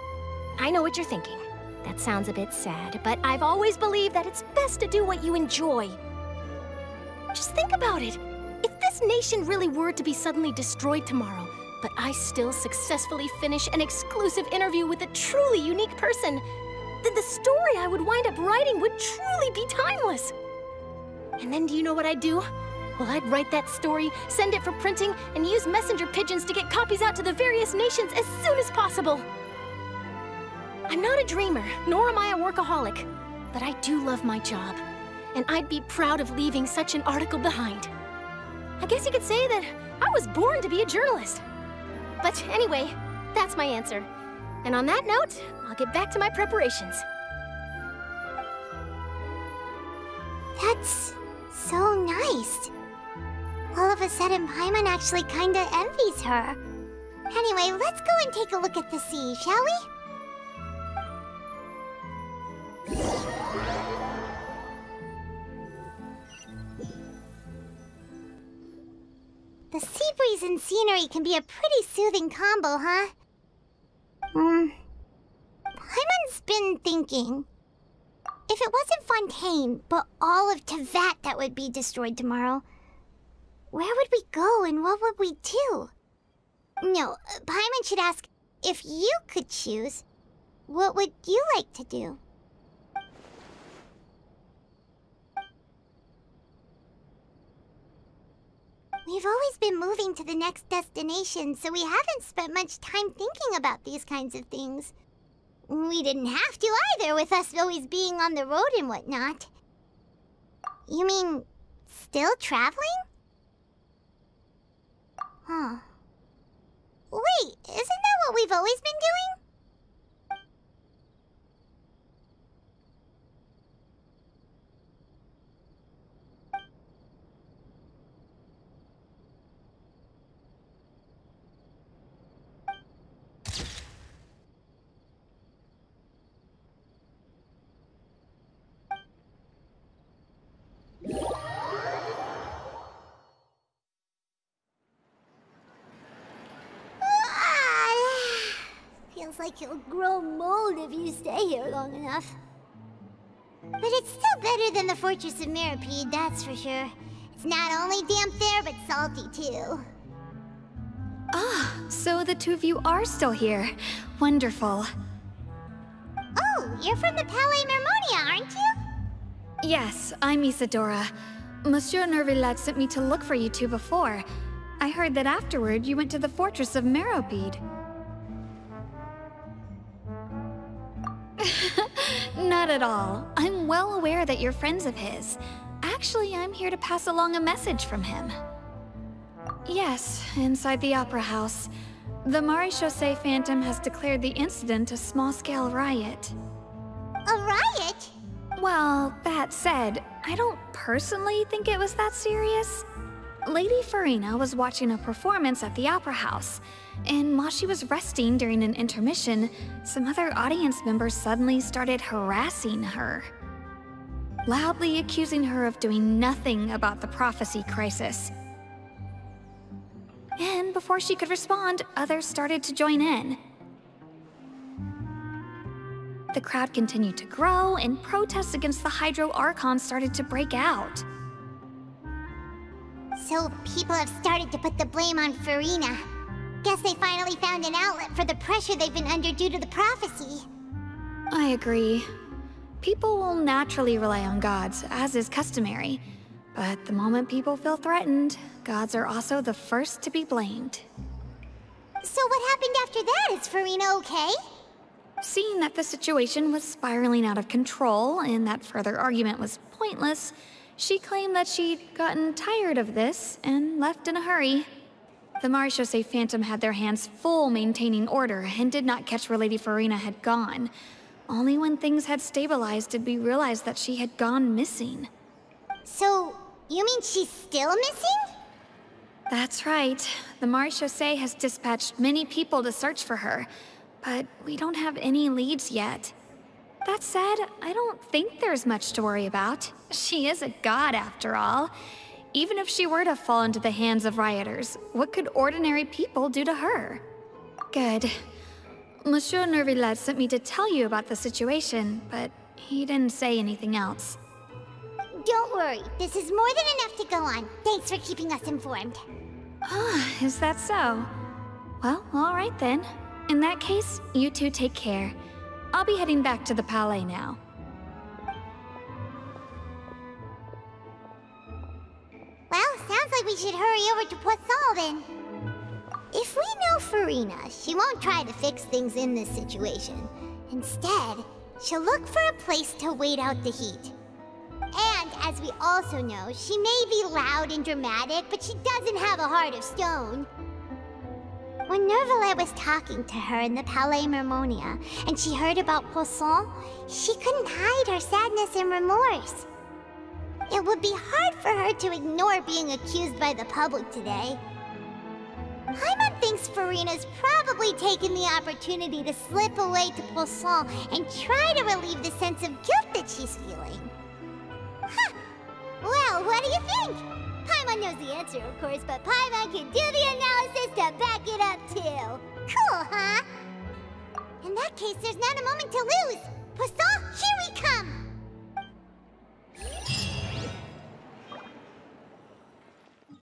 I know what you're thinking. That sounds a bit sad, but I've always believed that it's best to do what you enjoy. Just think about it. If this nation really were to be suddenly destroyed tomorrow, but I still successfully finish an exclusive interview with a truly unique person, then the story I would wind up writing would truly be timeless. And then do you know what I'd do? Well, I'd write that story, send it for printing, and use messenger pigeons to get copies out to the various nations as soon as possible. I'm not a dreamer, nor am I a workaholic, but I do love my job, and I'd be proud of leaving such an article behind. I guess you could say that I was born to be a journalist. But anyway, that's my answer. And on that note, I'll get back to my preparations. That's so nice. All of a sudden, Paimon actually kinda envies her. Anyway, let's go and take a look at the sea, shall we? The sea breeze and scenery can be a pretty soothing combo, huh? Paimon's been thinking. If it wasn't Fontaine, but all of Tevat that would be destroyed tomorrow, where would we go and what would we do? No, Paimon should ask, if you could choose, what would you like to do? We've always been moving to the next destination, so we haven't spent much time thinking about these kinds of things. We didn't have to either, with us always being on the road and whatnot. You mean, still traveling? Huh. Wait, isn't that what we've always been doing? Feels like you'll grow mold if you stay here long enough. But it's still better than the Fortress of Meropide, that's for sure. It's not only damp there, but salty too. Ah, so the two of you are still here. Wonderful. Oh, you're from the Palais Mermonia, aren't you? Yes, I'm Isadora. Monsieur Nervillet sent me to look for you two before. I heard that afterward you went to the Fortress of Meropide. Not at all. I'm well aware that you're friends of his. Actually, I'm here to pass along a message from him. Yes, inside the Opera House. The Maréchaussée Phantom has declared the incident a small-scale riot. A riot? Well, that said, I don't personally think it was that serious. Lady Farina was watching a performance at the Opera House, and while she was resting during an intermission, some other audience members suddenly started harassing her, loudly accusing her of doing nothing about the prophecy crisis. And before she could respond, others started to join in. The crowd continued to grow, and protests against the Hydro Archon started to break out. So people have started to put the blame on Farina. Guess they finally found an outlet for the pressure they've been under due to the prophecy. I agree. People will naturally rely on gods, as is customary. But the moment people feel threatened, gods are also the first to be blamed. So what happened after that? Is Farina okay? Seeing that the situation was spiraling out of control and that further argument was pointless, she claimed that she'd gotten tired of this and left in a hurry. The Maréchaussée Phantom had their hands full maintaining order and did not catch where Lady Farina had gone. Only when things had stabilized did we realize that she had gone missing. So, you mean she's still missing? That's right. The Maréchaussée has dispatched many people to search for her, but we don't have any leads yet. That said, I don't think there's much to worry about. She is a god after all. Even if she were to fall into the hands of rioters, what could ordinary people do to her? Good. Monsieur Nervillet sent me to tell you about the situation, but he didn't say anything else. Don't worry, this is more than enough to go on. Thanks for keeping us informed. Is that so? Well, alright then. In that case, you two take care. I'll be heading back to the Palais now. Well, sounds like we should hurry over to Poisson then. If we know Farina, she won't try to fix things in this situation. Instead, she'll look for a place to wait out the heat. And, as we also know, she may be loud and dramatic, but she doesn't have a heart of stone. When Nervillet was talking to her in the Palais Mermonia, and she heard about Poisson, she couldn't hide her sadness and remorse. It would be hard for her to ignore being accused by the public today. Paimon thinks Farina's probably taken the opportunity to slip away to Poisson and try to relieve the sense of guilt that she's feeling. Huh! Well, what do you think? Paimon knows the answer, of course, but Paimon can do the analysis to back it up, too. Cool, huh? In that case, there's not a moment to lose. Poisson, here we come!